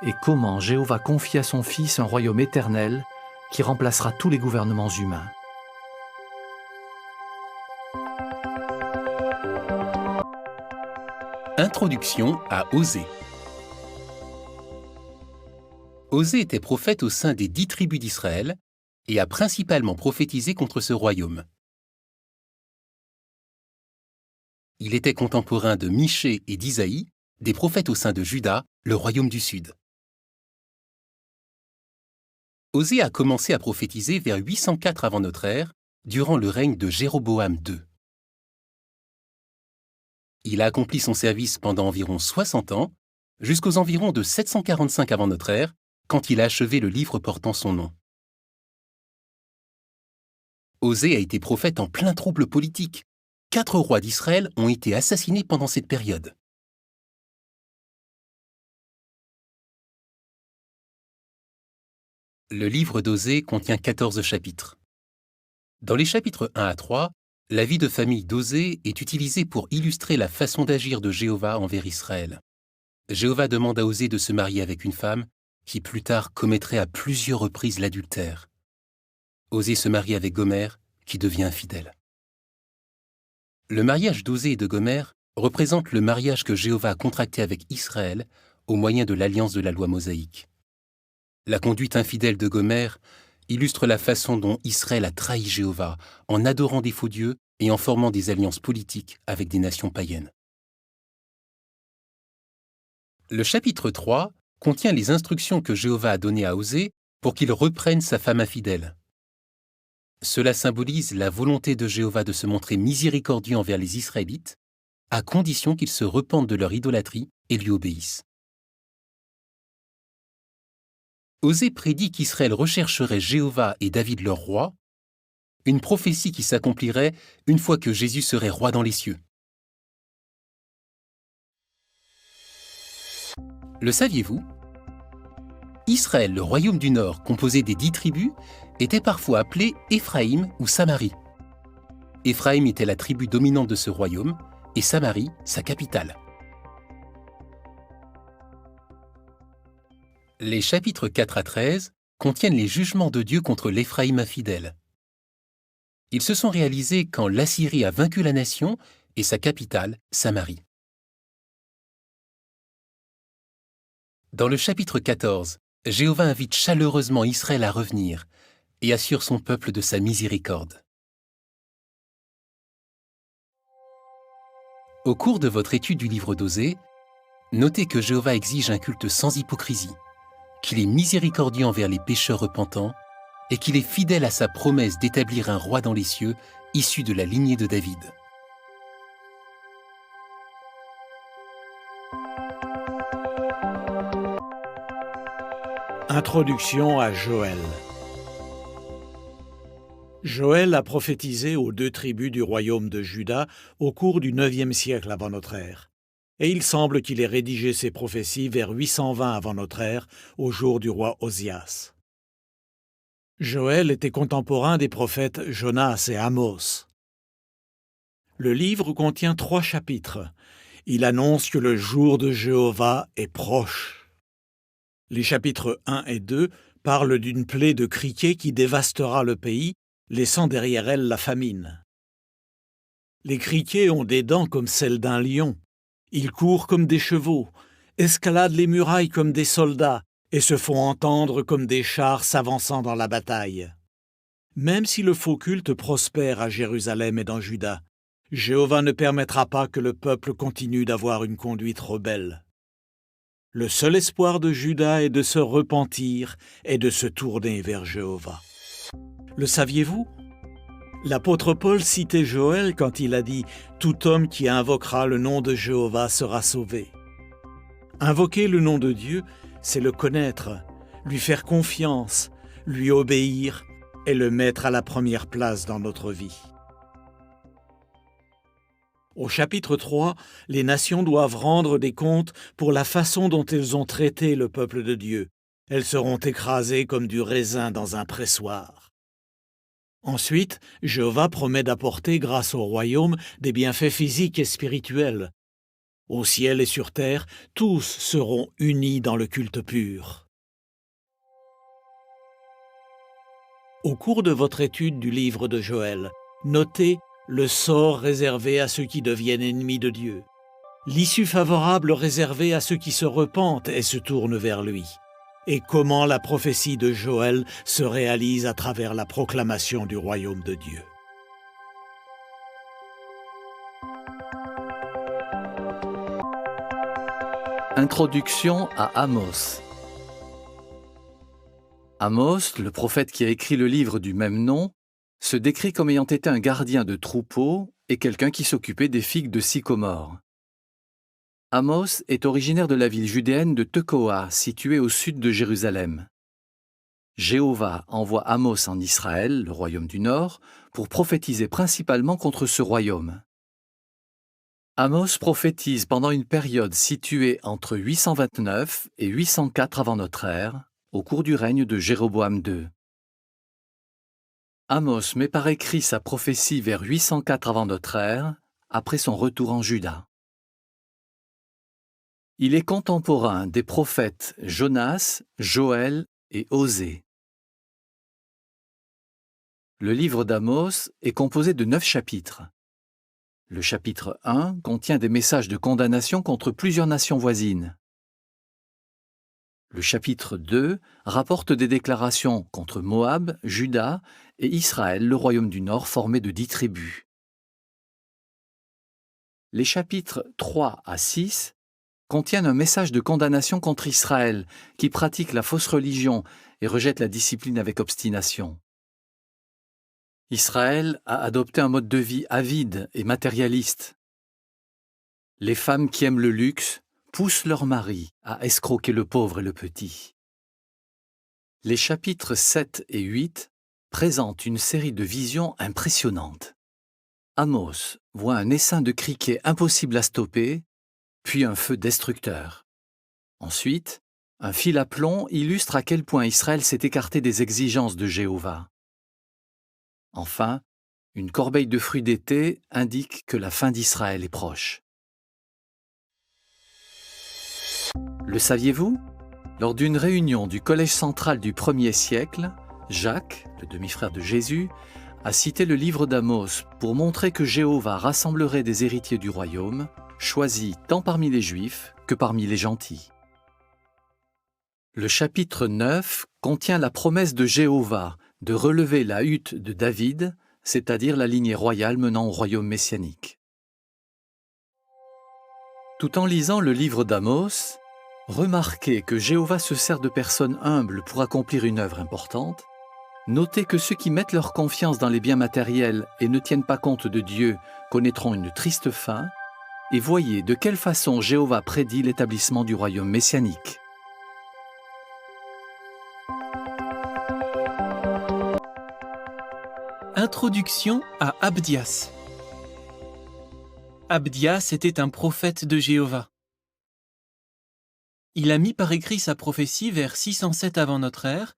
Speaker 1: Et comment Jéhovah confie à son Fils un royaume éternel qui remplacera tous les gouvernements humains.
Speaker 7: Introduction à Osée. Osée était prophète au sein des 10 tribus d'Israël et a principalement prophétisé contre ce royaume. Il était contemporain de Michée et d'Isaïe, des prophètes au sein de Juda, le royaume du Sud. Osée a commencé à prophétiser vers 804 avant notre ère, durant le règne de Jéroboam II. Il a accompli son service pendant environ 60 ans, jusqu'aux environs de 745 avant notre ère, quand il a achevé le livre portant son nom. Osée a été prophète en plein trouble politique. 4 rois d'Israël ont été assassinés pendant cette période. Le livre d'Osée contient 14 chapitres. Dans les chapitres 1 à 3, la vie de famille d'Osée est utilisée pour illustrer la façon d'agir de Jéhovah envers Israël. Jéhovah demande à Osée de se marier avec une femme qui plus tard commettrait à plusieurs reprises l'adultère. Osée se marie avec Gomer, qui devient infidèle. Le mariage d'Osée et de Gomer représente le mariage que Jéhovah a contracté avec Israël au moyen de l'alliance de la loi mosaïque. La conduite infidèle de Gomer illustre la façon dont Israël a trahi Jéhovah en adorant des faux dieux et en formant des alliances politiques avec des nations païennes. Le chapitre 3 contient les instructions que Jéhovah a données à Osée pour qu'il reprenne sa femme infidèle. Cela symbolise la volonté de Jéhovah de se montrer miséricordieux envers les Israélites, à condition qu'ils se repentent de leur idolâtrie et lui obéissent. Osée prédit qu'Israël rechercherait Jéhovah et David leur roi, une prophétie qui s'accomplirait une fois que Jésus serait roi dans les cieux. Le saviez-vous ? Israël, le royaume du Nord, composé des 10 tribus, était parfois appelé Éphraïm ou Samarie. Éphraïm était la tribu dominante de ce royaume et Samarie, sa capitale. Les chapitres 4 à 13 contiennent les jugements de Dieu contre l'Éphraïm infidèle. Ils se sont réalisés quand l'Assyrie a vaincu la nation et sa capitale, Samarie. Dans le chapitre 14, Jéhovah invite chaleureusement Israël à revenir et assure son peuple de sa miséricorde. Au cours de votre étude du livre d'Osée, notez que Jéhovah exige un culte sans hypocrisie, qu'il est miséricordieux envers les pécheurs repentants et qu'il est fidèle à sa promesse d'établir un roi dans les cieux issu de la lignée de David.
Speaker 8: Introduction à Joël. Joël a prophétisé aux 2 tribus du royaume de Juda au cours du 9e siècle avant notre ère. Et il semble qu'il ait rédigé ces prophéties vers 820 avant notre ère, au jour du roi Osias. Joël était contemporain des prophètes Jonas et Amos. Le livre contient 3 chapitres. Il annonce que le jour de Jéhovah est proche. Les chapitres 1 et 2 parlent d'une plaie de criquets qui dévastera le pays, laissant derrière elle la famine. Les criquets ont des dents comme celles d'un lion. Ils courent comme des chevaux, escaladent les murailles comme des soldats et se font entendre comme des chars s'avançant dans la bataille. Même si le faux culte prospère à Jérusalem et dans Juda, Jéhovah ne permettra pas que le peuple continue d'avoir une conduite rebelle. Le seul espoir de Juda est de se repentir et de se tourner vers Jéhovah. Le saviez-vous ? L'apôtre Paul citait Joël quand il a dit « Tout homme qui invoquera le nom de Jéhovah sera sauvé ». Invoquer le nom de Dieu, c'est le connaître, lui faire confiance, lui obéir et le mettre à la première place dans notre vie. Au chapitre 3, les nations doivent rendre des comptes pour la façon dont elles ont traité le peuple de Dieu. Elles seront écrasées comme du raisin dans un pressoir. Ensuite, Jéhovah promet d'apporter, grâce au royaume, des bienfaits physiques et spirituels. Au ciel et sur terre, tous seront unis dans le culte pur. Au cours de votre étude du livre de Joël, notez le sort réservé à ceux qui deviennent ennemis de Dieu, l'issue favorable réservée à ceux qui se repentent et se tournent vers lui, et comment la prophétie de Joël se réalise à travers la proclamation du royaume de Dieu.
Speaker 9: Introduction à Amos. Amos, le prophète qui a écrit le livre du même nom, se décrit comme ayant été un gardien de troupeaux et quelqu'un qui s'occupait des figues de sycomore. Amos est originaire de la ville judéenne de Tekoa, située au sud de Jérusalem. Jéhovah envoie Amos en Israël, le royaume du Nord, pour prophétiser principalement contre ce royaume. Amos prophétise pendant une période située entre 829 et 804 avant notre ère, au cours du règne de Jéroboam II. Amos met par écrit sa prophétie vers 804 avant notre ère, après son retour en Juda. Il est contemporain des prophètes Jonas, Joël et Osée. Le livre d'Amos est composé de 9 chapitres. Le chapitre 1 contient des messages de condamnation contre plusieurs nations voisines. Le chapitre 2 rapporte des déclarations contre Moab, Juda et Israël, le royaume du Nord formé de 10 tribus. Les chapitres 3 à 6 contiennent un message de condamnation contre Israël, qui pratique la fausse religion et rejette la discipline avec obstination. Israël a adopté un mode de vie avide et matérialiste. Les femmes qui aiment le luxe poussent leurs maris à escroquer le pauvre et le petit. Les chapitres 7 et 8 présente une série de visions impressionnantes. Amos voit un essaim de criquets impossible à stopper, puis un feu destructeur. Ensuite, un fil à plomb illustre à quel point Israël s'est écarté des exigences de Jéhovah. Enfin, une corbeille de fruits d'été indique que la fin d'Israël est proche. Le saviez-vous? Lors d'une réunion du Collège central du 1er siècle, Jacques, le demi-frère de Jésus, a cité le livre d'Amos pour montrer que Jéhovah rassemblerait des héritiers du royaume, choisis tant parmi les Juifs que parmi les gentils. Le chapitre 9 contient la promesse de Jéhovah de relever la hutte de David, c'est-à-dire la lignée royale menant au royaume messianique. Tout en lisant le livre d'Amos, remarquez que Jéhovah se sert de personnes humbles pour accomplir une œuvre importante. Notez que ceux qui mettent leur confiance dans les biens matériels et ne tiennent pas compte de Dieu connaîtront une triste fin, et voyez de quelle façon Jéhovah prédit l'établissement du royaume messianique.
Speaker 4: Introduction à Abdias. Abdias était un prophète de Jéhovah. Il a mis par écrit sa prophétie vers 607 avant notre ère,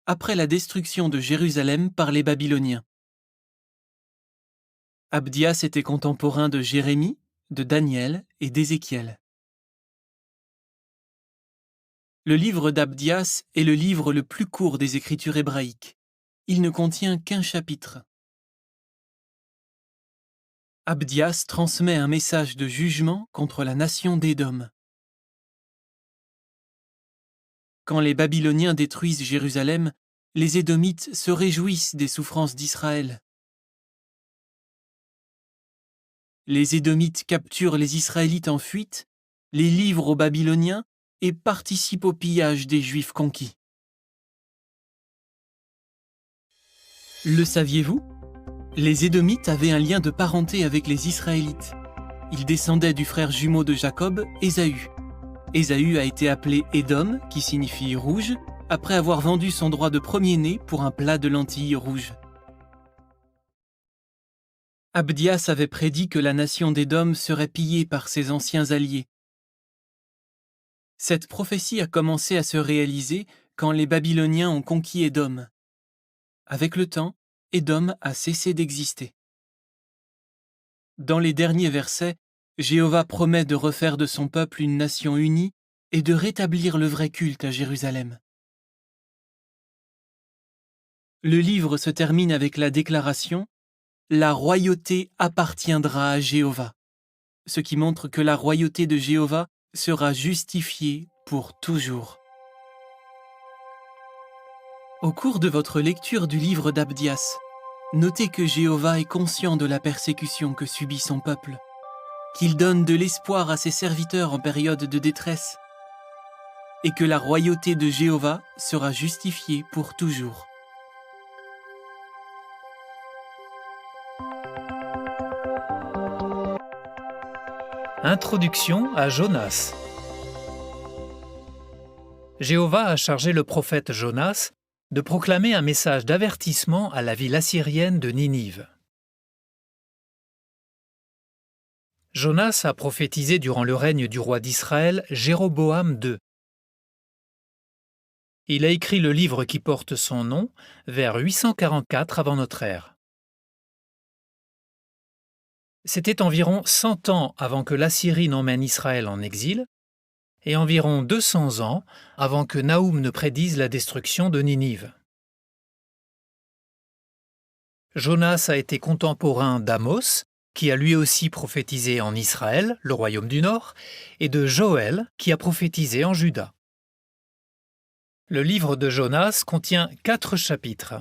Speaker 4: après la destruction de Jérusalem par les Babyloniens. Abdias était contemporain de Jérémie, de Daniel et d'Ézéchiel. Le livre d'Abdias est le livre le plus court des Écritures hébraïques. Il ne contient qu'un chapitre. Abdias transmet un message de jugement contre la nation d'Édom. Quand les Babyloniens détruisent Jérusalem, les Édomites se réjouissent des souffrances d'Israël. Les Édomites capturent les Israélites en fuite, les livrent aux Babyloniens et participent au pillage des Juifs conquis. Le saviez-vous? Les Édomites avaient un lien de parenté avec les Israélites. Ils descendaient du frère jumeau de Jacob, Ésaü. Ésaü a été appelé Édom, qui signifie rouge, après avoir vendu son droit de premier-né pour un plat de lentilles rouges. Abdias avait prédit que la nation d'Édom serait pillée par ses anciens alliés. Cette prophétie a commencé à se réaliser quand les Babyloniens ont conquis Édom. Avec le temps, Édom a cessé d'exister. Dans les derniers versets, Jéhovah promet de refaire de son peuple une nation unie et de rétablir le vrai culte à Jérusalem. Le livre se termine avec la déclaration « La royauté appartiendra à Jéhovah », ce qui montre que la royauté de Jéhovah sera justifiée pour toujours. Au cours de votre lecture du livre d'Abdias, notez que Jéhovah est conscient de la persécution que subit son peuple, qu'il donne de l'espoir à ses serviteurs en période de détresse, et que la royauté de Jéhovah sera justifiée pour toujours.
Speaker 1: Introduction à Jonas. Jéhovah a chargé le prophète Jonas de proclamer un message d'avertissement à la ville assyrienne de Ninive. Jonas a prophétisé durant le règne du roi d'Israël, Jéroboam II. Il a écrit le livre qui porte son nom vers 844 avant notre ère. C'était environ 100 ans avant que l'Assyrie n'emmène Israël en exil, et environ 200 ans avant que Naoum ne prédise la destruction de Ninive. Jonas a été contemporain d'Amos, qui a lui aussi prophétisé en Israël, le royaume du Nord, et de Joël, qui a prophétisé en Juda. Le livre de Jonas contient 4 chapitres.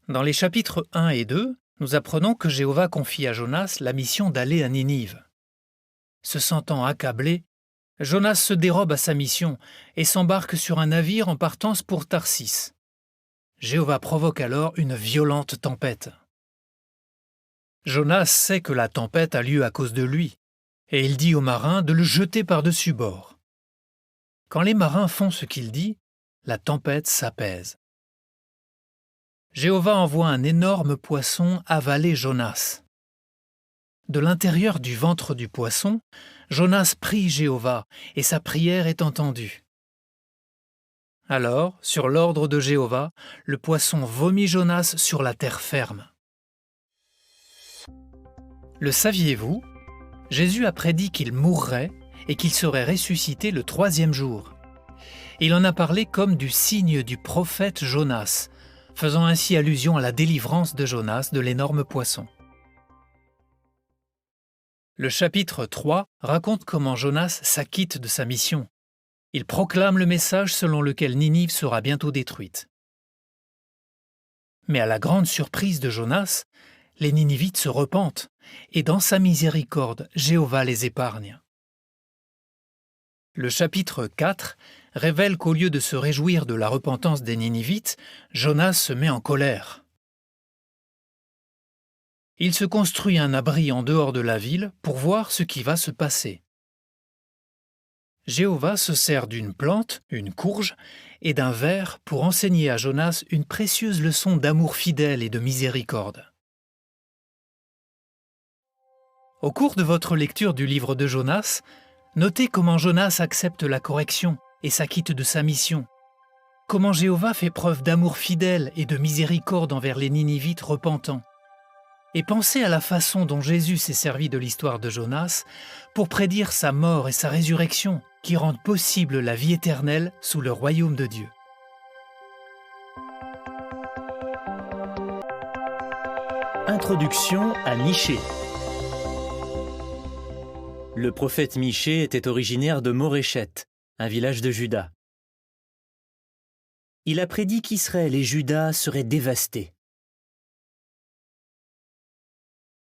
Speaker 1: Dans les chapitres 1 et 2, nous apprenons que Jéhovah confie à Jonas la mission d'aller à Ninive. Se sentant accablé, Jonas se dérobe à sa mission et s'embarque sur un navire en partance pour Tarsis. Jéhovah provoque alors une violente tempête. Jonas sait que la tempête a lieu à cause de lui, et il dit aux marins de le jeter par-dessus bord. Quand les marins font ce qu'il dit, la tempête s'apaise. Jéhovah envoie un énorme poisson avaler Jonas. De l'intérieur du ventre du poisson, Jonas prie Jéhovah et sa prière est entendue. Alors, sur l'ordre de Jéhovah, le poisson vomit Jonas sur la terre ferme. Le saviez-vous? Jésus a prédit qu'il mourrait et qu'il serait ressuscité le 3e jour. Il en a parlé comme du signe du prophète Jonas, faisant ainsi allusion à la délivrance de Jonas de l'énorme poisson. Le chapitre 3 raconte comment Jonas s'acquitte de sa mission. Il proclame le message selon lequel Ninive sera bientôt détruite. Mais à la grande surprise de Jonas, les Ninivites se repentent, et dans sa miséricorde, Jéhovah les épargne. Le chapitre 4 révèle qu'au lieu de se réjouir de la repentance des Ninivites, Jonas se met en colère. Il se construit un abri en dehors de la ville pour voir ce qui va se passer. Jéhovah se sert d'une plante, une courge, et d'un ver pour enseigner à Jonas une précieuse leçon d'amour fidèle et de miséricorde. Au cours de votre lecture du livre de Jonas, notez comment Jonas accepte la correction et s'acquitte de sa mission. Comment Jéhovah fait preuve d'amour fidèle et de miséricorde envers les Ninivites repentants. Et pensez à la façon dont Jésus s'est servi de l'histoire de Jonas pour prédire sa mort et sa résurrection qui rendent possible la vie éternelle sous le royaume de Dieu.
Speaker 3: Introduction à Michée. Le prophète Michée était originaire de Moréchet, un village de Juda. Il a prédit qu'Israël et Juda seraient dévastés.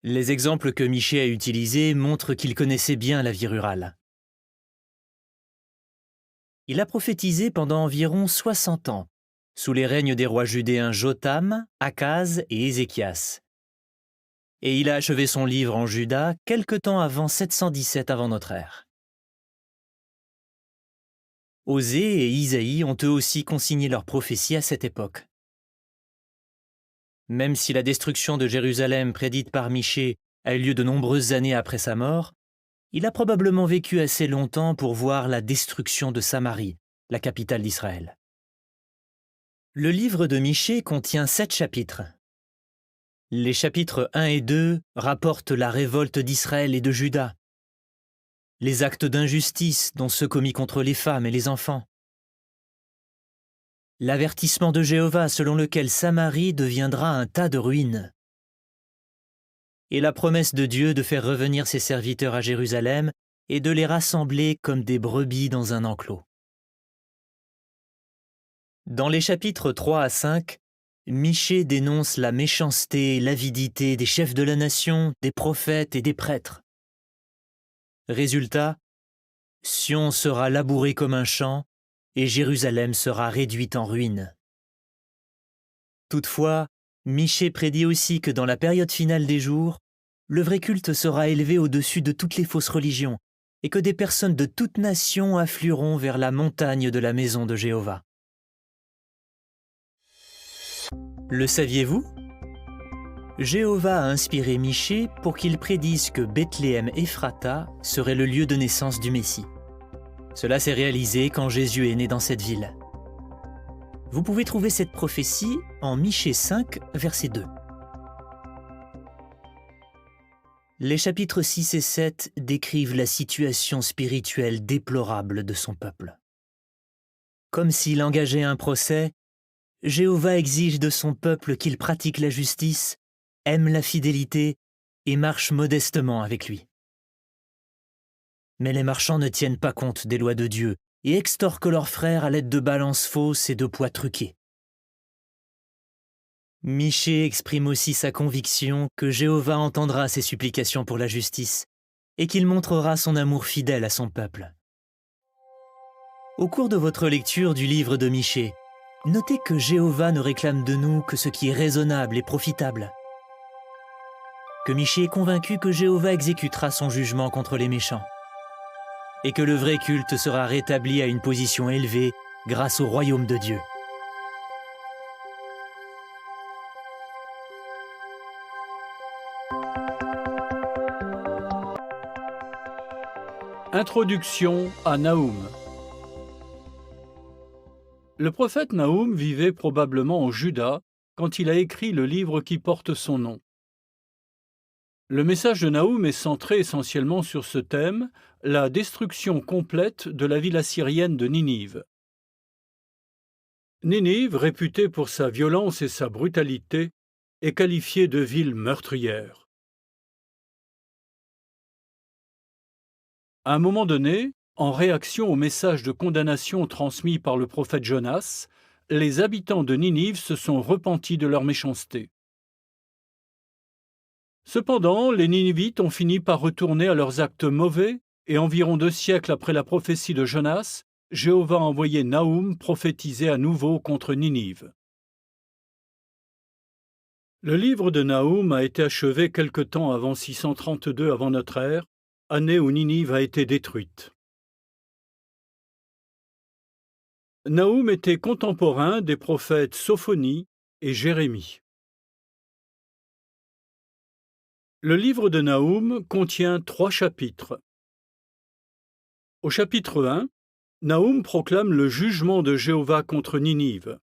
Speaker 3: Les exemples que Michée a utilisés montrent qu'il connaissait bien la vie rurale. Il a prophétisé pendant environ 60 ans, sous les règnes des rois judéens Jotham, Akaz et Ézéchias. Et il a achevé son livre en Juda quelque temps avant 717 avant notre ère. Osée et Isaïe ont eux aussi consigné leurs prophéties à cette époque. Même si la destruction de Jérusalem prédite par Michée a eu lieu de nombreuses années après sa mort, il a probablement vécu assez longtemps pour voir la destruction de Samarie, la capitale d'Israël. Le livre de Michée contient 7 chapitres. Les chapitres 1 et 2 rapportent la révolte d'Israël et de Juda, les actes d'injustice dont ceux commis contre les femmes et les enfants, l'avertissement de Jéhovah selon lequel Samarie deviendra un tas de ruines, et la promesse de Dieu de faire revenir ses serviteurs à Jérusalem et de les rassembler comme des brebis dans un enclos. Dans les chapitres 3 à 5, Michée dénonce la méchanceté et l'avidité des chefs de la nation, des prophètes et des prêtres. Résultat, Sion sera labourée comme un champ et Jérusalem sera réduite en ruines. Toutefois, Michée prédit aussi que dans la période finale des jours, le vrai culte sera élevé au-dessus de toutes les fausses religions et que des personnes de toutes nations afflueront vers la montagne de la maison de Jéhovah. Le saviez-vous? Jéhovah a inspiré Michée pour qu'il prédise que Bethléem Ephrata serait le lieu de naissance du Messie. Cela s'est réalisé quand Jésus est né dans cette ville. Vous pouvez trouver cette prophétie en Michée 5, verset 2. Les chapitres 6 et 7 décrivent la situation spirituelle déplorable de son peuple. Comme s'il engageait un procès, Jéhovah exige de son peuple qu'il pratique la justice, aime la fidélité et marche modestement avec lui. Mais les marchands ne tiennent pas compte des lois de Dieu et extorquent leurs frères à l'aide de balances fausses et de poids truqués. Michée exprime aussi sa conviction que Jéhovah entendra ses supplications pour la justice et qu'il montrera son amour fidèle à son peuple. Au cours de votre lecture du livre de Michée, notez que Jéhovah ne réclame de nous que ce qui est raisonnable et profitable. Que Michée est convaincu que Jéhovah exécutera son jugement contre les méchants et que le vrai culte sera rétabli à une position élevée grâce au royaume de Dieu.
Speaker 10: Introduction à Naoum. Le prophète Naoum vivait probablement en Juda quand il a écrit le livre qui porte son nom. Le message de Naoum est centré essentiellement sur ce thème, la destruction complète de la ville assyrienne de Ninive. Ninive, réputée pour sa violence et sa brutalité, est qualifiée de ville meurtrière. À un moment donné, en réaction au message de condamnation transmis par le prophète Jonas, les habitants de Ninive se sont repentis de leur méchanceté. Cependant, les Ninivites ont fini par retourner à leurs actes mauvais et environ 2 siècles après la prophétie de Jonas, Jéhovah a envoyé Naoum prophétiser à nouveau contre Ninive. Le livre de Naoum a été achevé quelque temps avant 632 avant notre ère, année où Ninive a été détruite. Naoum était contemporain des prophètes Sophonie et Jérémie. Le livre de Naoum contient 3 chapitres. Au chapitre 1, Naoum proclame le jugement de Jéhovah contre Ninive.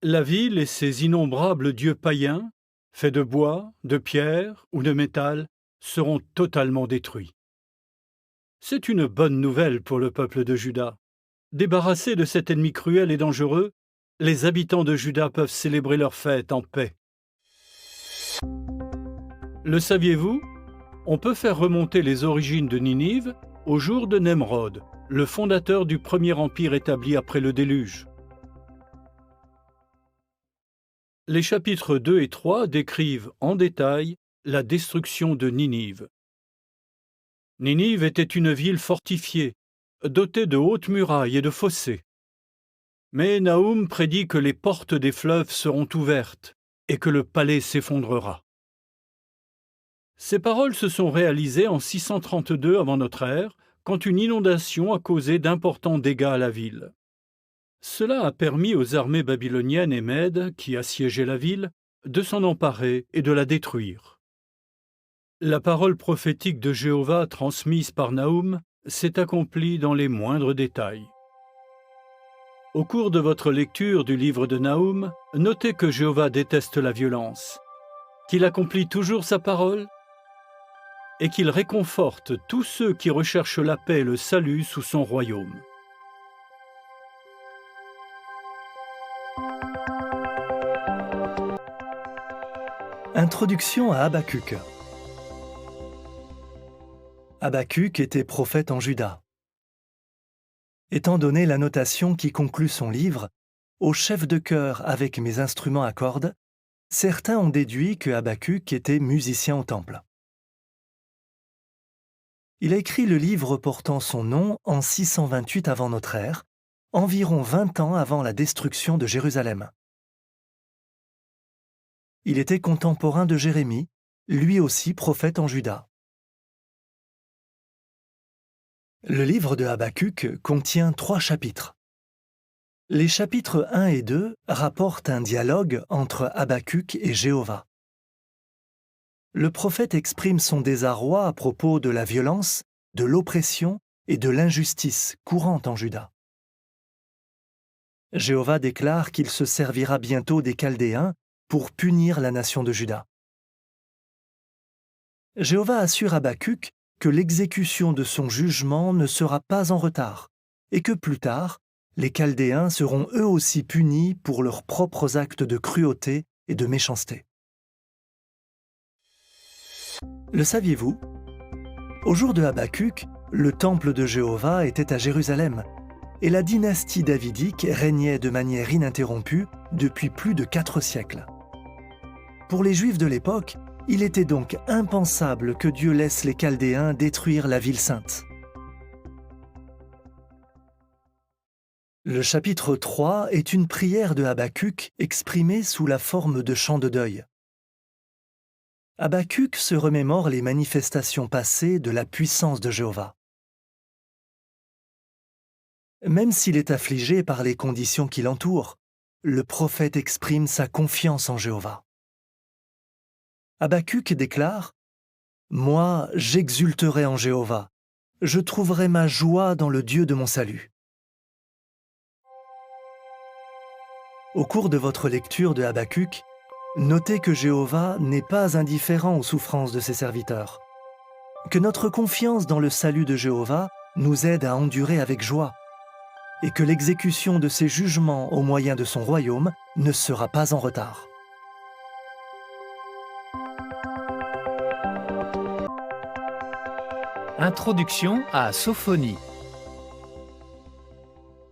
Speaker 10: La ville et ses innombrables dieux païens, faits de bois, de pierre ou de métal, seront totalement détruits. C'est une bonne nouvelle pour le peuple de Juda. Débarrassés de cet ennemi cruel et dangereux, les habitants de Juda peuvent célébrer leur fête en paix. Le saviez-vous? On peut faire remonter les origines de Ninive au jour de Nemrod, le fondateur du premier empire établi après le déluge. Les chapitres 2 et 3 décrivent en détail la destruction de Ninive. Ninive était une ville fortifiée, dotée de hautes murailles et de fossés. Mais Naoum prédit que les portes des fleuves seront ouvertes et que le palais s'effondrera. Ces paroles se sont réalisées en 632 avant notre ère, quand une inondation a causé d'importants dégâts à la ville. Cela a permis aux armées babyloniennes et mèdes, qui assiégeaient la ville, de s'en emparer et de la détruire. La parole prophétique de Jéhovah transmise par Naoum s'est accomplie dans les moindres détails. Au cours de votre lecture du livre de Naoum, notez que Jéhovah déteste la violence, qu'il accomplit toujours sa parole et qu'il réconforte tous ceux qui recherchent la paix et le salut sous son royaume.
Speaker 11: Introduction à Habacuc. Habacuc était prophète en Juda. Étant donné la notation qui conclut son livre, au chef de chœur avec mes instruments à cordes, certains ont déduit que Habacuc était musicien au temple. Il a écrit le livre portant son nom en 628 avant notre ère, environ 20 ans avant la destruction de Jérusalem. Il était contemporain de Jérémie, lui aussi prophète en Juda. Le livre de Habacuc contient 3 chapitres. Les chapitres 1 et 2 rapportent un dialogue entre Habacuc et Jéhovah. Le prophète exprime son désarroi à propos de la violence, de l'oppression et de l'injustice courante en Juda. Jéhovah déclare qu'il se servira bientôt des Chaldéens pour punir la nation de Juda. Jéhovah assure Habacuc que l'exécution de son jugement ne sera pas en retard et que plus tard, les Chaldéens seront eux aussi punis pour leurs propres actes de cruauté et de méchanceté. Le saviez-vous? Au jour de Habacuc, le temple de Jéhovah était à Jérusalem et la dynastie davidique régnait de manière ininterrompue depuis plus de 4 siècles. Pour les Juifs de l'époque, il était donc impensable que Dieu laisse les Chaldéens détruire la ville sainte. Le chapitre 3 est une prière de Habacuc exprimée sous la forme de chant de deuil. Habacuc se remémore les manifestations passées de la puissance de Jéhovah. Même s'il est affligé par les conditions qui l'entourent, le prophète exprime sa confiance en Jéhovah. Habacuc déclare « Moi, j'exulterai en Jéhovah, je trouverai ma joie dans le Dieu de mon salut. Au cours de votre lecture de Habacuc, notez que Jéhovah n'est pas indifférent aux souffrances de ses serviteurs, que notre confiance dans le salut de Jéhovah nous aide à endurer avec joie, et que l'exécution de ses jugements au moyen de son royaume ne sera pas en retard.
Speaker 1: Introduction à Sophonie.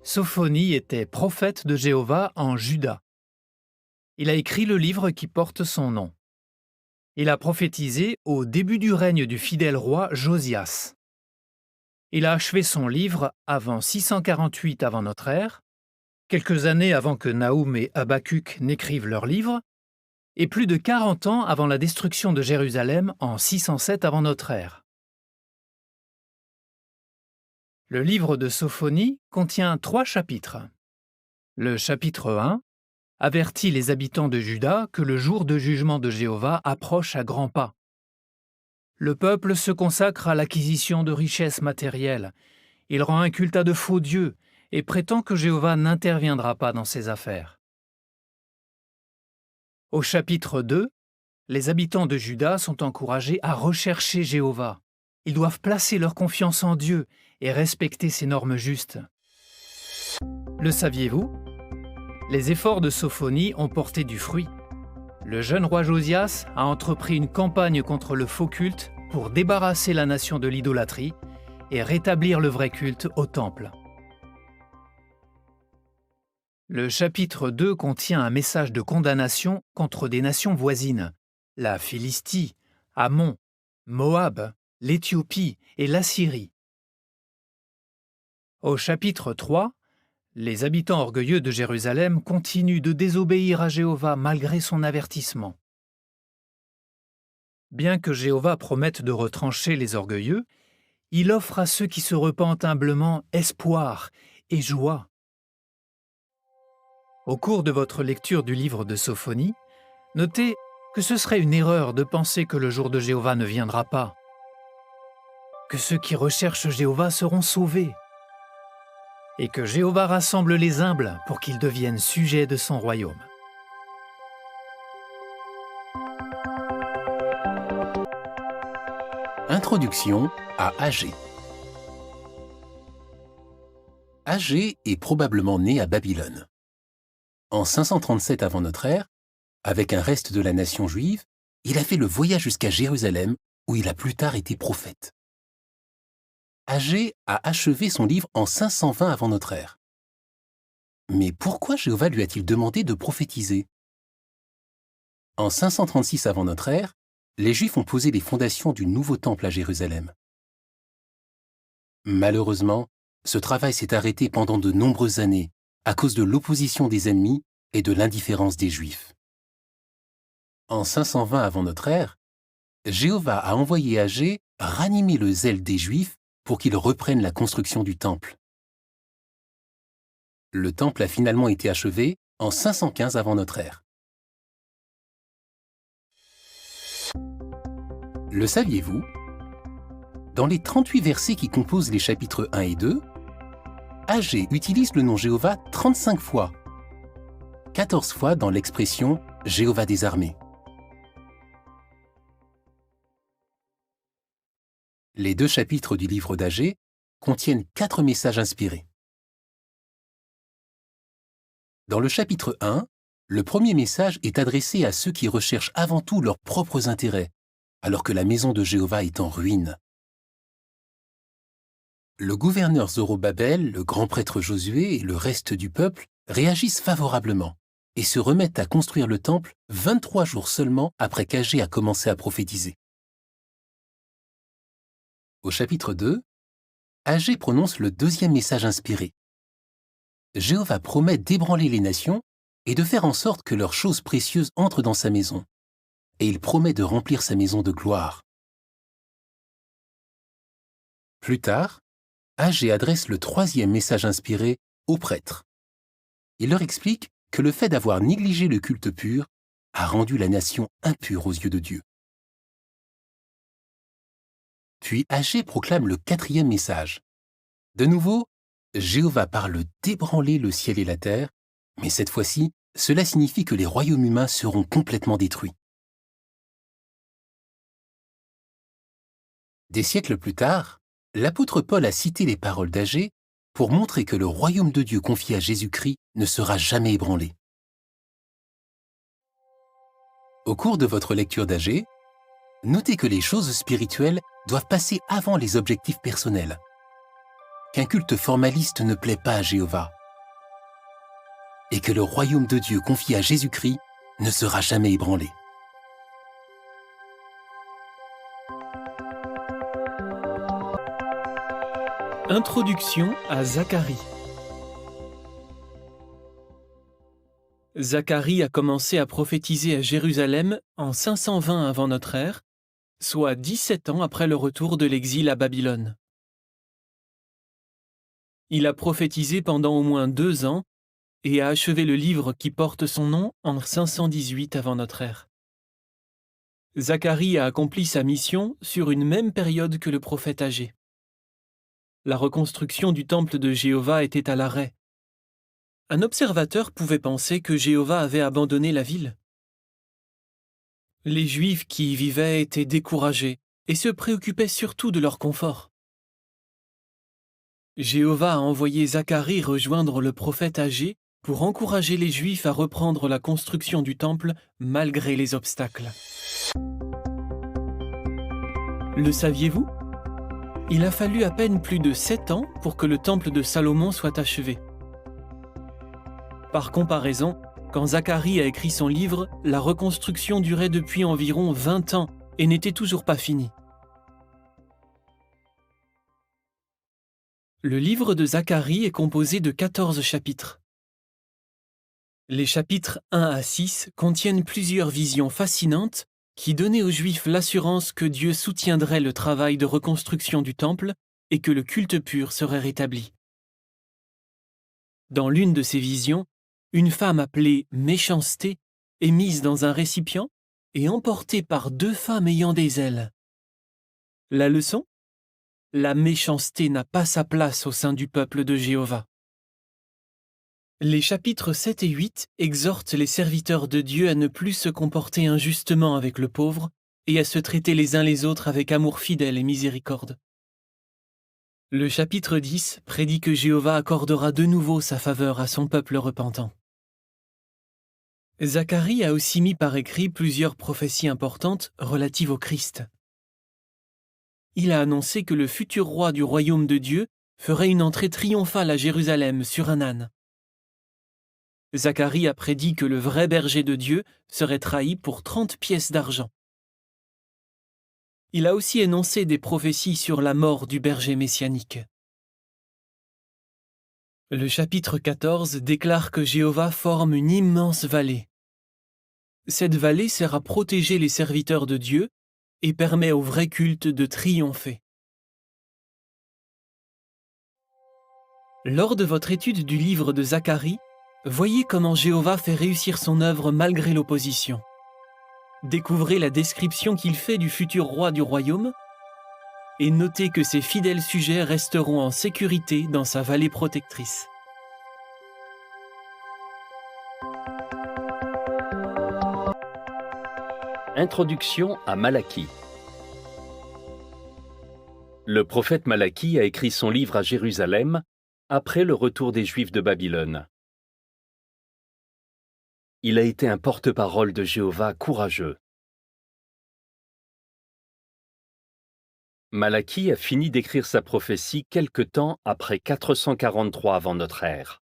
Speaker 1: Sophonie était prophète de Jéhovah en Juda. Il a écrit le livre qui porte son nom. Il a prophétisé au début du règne du fidèle roi Josias. Il a achevé son livre avant 648 avant notre ère, quelques années avant que Naoum et Habacuc n'écrivent leur livre, et plus de 40 ans avant la destruction de Jérusalem en 607 avant notre ère. Le livre de Sophonie contient 3 chapitres. Le chapitre 1 avertit les habitants de Juda que le jour de jugement de Jéhovah approche à grands pas. Le peuple se consacre à l'acquisition de richesses matérielles. Il rend un culte à de faux dieux et prétend que Jéhovah n'interviendra pas dans ses affaires. Au chapitre 2, les habitants de Juda sont encouragés à rechercher Jéhovah. Ils doivent placer leur confiance en Dieu et respecter ses normes justes. Le saviez-vous? Les efforts de Sophonie ont porté du fruit. Le jeune roi Josias a entrepris une campagne contre le faux culte pour débarrasser la nation de l'idolâtrie et rétablir le vrai culte au temple. Le chapitre 2 contient un message de condamnation contre des nations voisines, la Philistie, Ammon, Moab, l'Éthiopie et l'Assyrie. Au chapitre 3, les habitants orgueilleux de Jérusalem continuent de désobéir à Jéhovah malgré son avertissement. Bien que Jéhovah promette de retrancher les orgueilleux, il offre à ceux qui se repentent humblement espoir et joie. Au cours de votre lecture du livre de Sophonie, notez que ce serait une erreur de penser que le jour de Jéhovah ne viendra pas, que ceux qui recherchent Jéhovah seront sauvés, et que Jéhovah rassemble les humbles pour qu'ils deviennent sujets de son royaume.
Speaker 7: Introduction à Agé. Agé est probablement né à Babylone. En 537 avant notre ère, avec un reste de la nation juive, il a fait le voyage jusqu'à Jérusalem où il a plus tard été prophète. Agé a achevé son livre en 520 avant notre ère. Mais pourquoi Jéhovah lui a-t-il demandé de prophétiser? En 536 avant notre ère, les Juifs ont posé les fondations du nouveau temple à Jérusalem. Malheureusement, ce travail s'est arrêté pendant de nombreuses années à cause de l'opposition des ennemis et de l'indifférence des Juifs. En 520 avant notre ère, Jéhovah a envoyé Agé ranimer le zèle des Juifs pour qu'ils reprennent la construction du temple. Le temple a finalement été achevé en 515 avant notre ère. Le saviez-vous? Dans les 38 versets qui composent les chapitres 1 et 2, Agé utilise le nom Jéhovah 35 fois, 14 fois dans l'expression « Jéhovah des armées ». Les 2 chapitres du livre d'Agé contiennent 4 messages inspirés. Dans le chapitre 1, le premier message est adressé à ceux qui recherchent avant tout leurs propres intérêts, alors que la maison de Jéhovah est en ruine. Le gouverneur Zorobabel, le grand prêtre Josué et le reste du peuple réagissent favorablement et se remettent à construire le temple 23 jours seulement après qu'Agé a commencé à prophétiser. Au chapitre 2, Agé prononce le 2e message inspiré. Jéhovah promet d'ébranler les nations et de faire en sorte que leurs choses précieuses entrent dans sa maison. Et il promet de remplir sa maison de gloire. Plus tard, Agé adresse le 3e message inspiré aux prêtres. Il leur explique que le fait d'avoir négligé le culte pur a rendu la nation impure aux yeux de Dieu. Puis Agé proclame le quatrième message. De nouveau, Jéhovah parle d'ébranler le ciel et la terre, mais cette fois-ci, cela signifie que les royaumes humains seront complètement détruits. Des siècles plus tard, l'apôtre Paul a cité les paroles d'Agé pour montrer que le royaume de Dieu confié à Jésus-Christ ne sera jamais ébranlé. Au cours de votre lecture d'Agé, notez que les choses spirituelles doivent passer avant les objectifs personnels, qu'un culte formaliste ne plaît pas à Jéhovah, et que le royaume de Dieu confié à Jésus-Christ ne sera jamais ébranlé.
Speaker 4: Introduction à Zacharie. Zacharie a commencé à prophétiser à Jérusalem en 520 avant notre ère, soit 17 ans après le retour de l'exil à Babylone. Il a prophétisé pendant au moins 2 ans et a achevé le livre qui porte son nom en 518 avant notre ère. Zacharie a accompli sa mission sur une même période que le prophète Agé. La reconstruction du temple de Jéhovah était à l'arrêt. Un observateur pouvait penser que Jéhovah avait abandonné la ville. Les Juifs qui y vivaient étaient découragés et se préoccupaient surtout de leur confort. Jéhovah a envoyé Zacharie rejoindre le prophète Agé pour encourager les Juifs à reprendre la construction du temple malgré les obstacles. Le saviez-vous ? Il a fallu à peine plus de 7 ans pour que le temple de Salomon soit achevé. Par comparaison, quand Zacharie a écrit son livre, la reconstruction durait depuis environ 20 ans et n'était toujours pas finie. Le livre de Zacharie est composé de 14 chapitres. Les chapitres 1 à 6 contiennent plusieurs visions fascinantes qui donnaient aux Juifs l'assurance que Dieu soutiendrait le travail de reconstruction du temple et que le culte pur serait rétabli. Dans l'une de ces visions, une femme appelée Méchanceté est mise dans un récipient et emportée par 2 femmes ayant des ailes. La leçon ? La méchanceté n'a pas sa place au sein du peuple de Jéhovah. Les chapitres 7 et 8 exhortent les serviteurs de Dieu à ne plus se comporter injustement avec le pauvre et à se traiter les uns les autres avec amour fidèle et miséricorde. Le chapitre 10 prédit que Jéhovah accordera de nouveau sa faveur à son peuple repentant. Zacharie a aussi mis par écrit plusieurs prophéties importantes relatives au Christ. Il a annoncé que le futur roi du royaume de Dieu ferait une entrée triomphale à Jérusalem sur un âne. Zacharie a prédit que le vrai berger de Dieu serait trahi pour 30 pièces d'argent. Il a aussi énoncé des prophéties sur la mort du berger messianique. Le chapitre 14 déclare que Jéhovah forme une immense vallée. Cette vallée sert à protéger les serviteurs de Dieu et permet au vrai culte de triompher. Lors de votre étude du livre de Zacharie, voyez comment Jéhovah fait réussir son œuvre malgré l'opposition. Découvrez la description qu'il fait du futur roi du royaume et notez que ses fidèles sujets resteront en sécurité dans sa vallée protectrice.
Speaker 12: Introduction à Malachie. Le prophète Malachie a écrit son livre à Jérusalem après le retour des Juifs de Babylone. Il a été un porte-parole de Jéhovah courageux. Malachie a fini d'écrire sa prophétie quelque temps après 443 avant notre ère,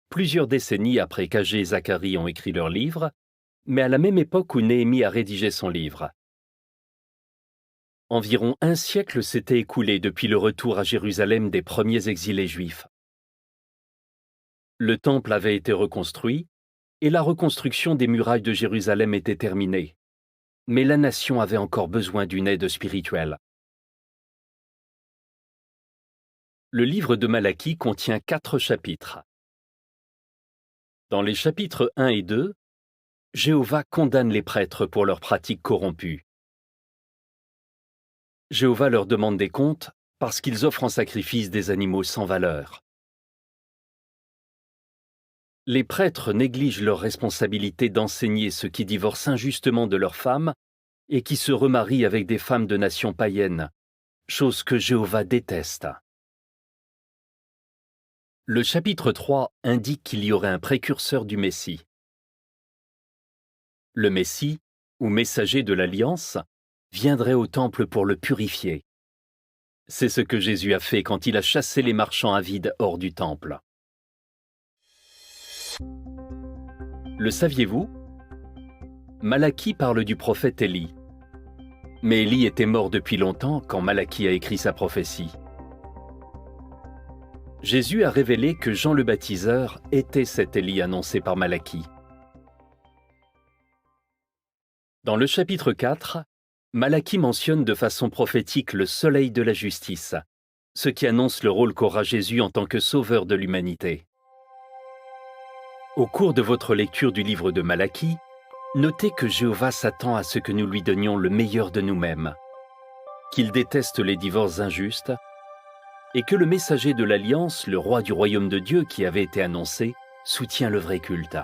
Speaker 12: plusieurs décennies après qu'Agé et Zacharie ont écrit leur livre, mais à la même époque où Néhémie a rédigé son livre. Environ un siècle s'était écoulé depuis le retour à Jérusalem des premiers exilés juifs. Le temple avait été reconstruit et la reconstruction des murailles de Jérusalem était terminée, mais la nation avait encore besoin d'une aide spirituelle. Le livre de Malachie contient 4 chapitres. Dans les chapitres 1 et 2, Jéhovah condamne les prêtres pour leurs pratiques corrompues. Jéhovah leur demande des comptes parce qu'ils offrent en sacrifice des animaux sans valeur. Les prêtres négligent leur responsabilité d'enseigner ceux qui divorcent injustement de leurs femmes et qui se remarient avec des femmes de nations païennes, chose que Jéhovah déteste. Le chapitre 3 indique qu'il y aurait un précurseur du Messie. Le Messie, ou messager de l'Alliance, viendrait au temple pour le purifier. C'est ce que Jésus a fait quand il a chassé les marchands avides hors du temple. Le saviez-vous? Malachie parle du prophète Élie. Mais Élie était mort depuis longtemps quand Malachie a écrit sa prophétie. Jésus a révélé que Jean le baptiseur était cet Élie annoncé par Malachie. Dans le chapitre 4, Malachie mentionne de façon prophétique le soleil de la justice, ce qui annonce le rôle qu'aura Jésus en tant que sauveur de l'humanité. Au cours de votre lecture du livre de Malachie, notez que Jéhovah s'attend à ce que nous lui donnions le meilleur de nous-mêmes, qu'il déteste les divorces injustes, et que le messager de l'Alliance, le roi du royaume de Dieu qui avait été annoncé, soutient le vrai culte.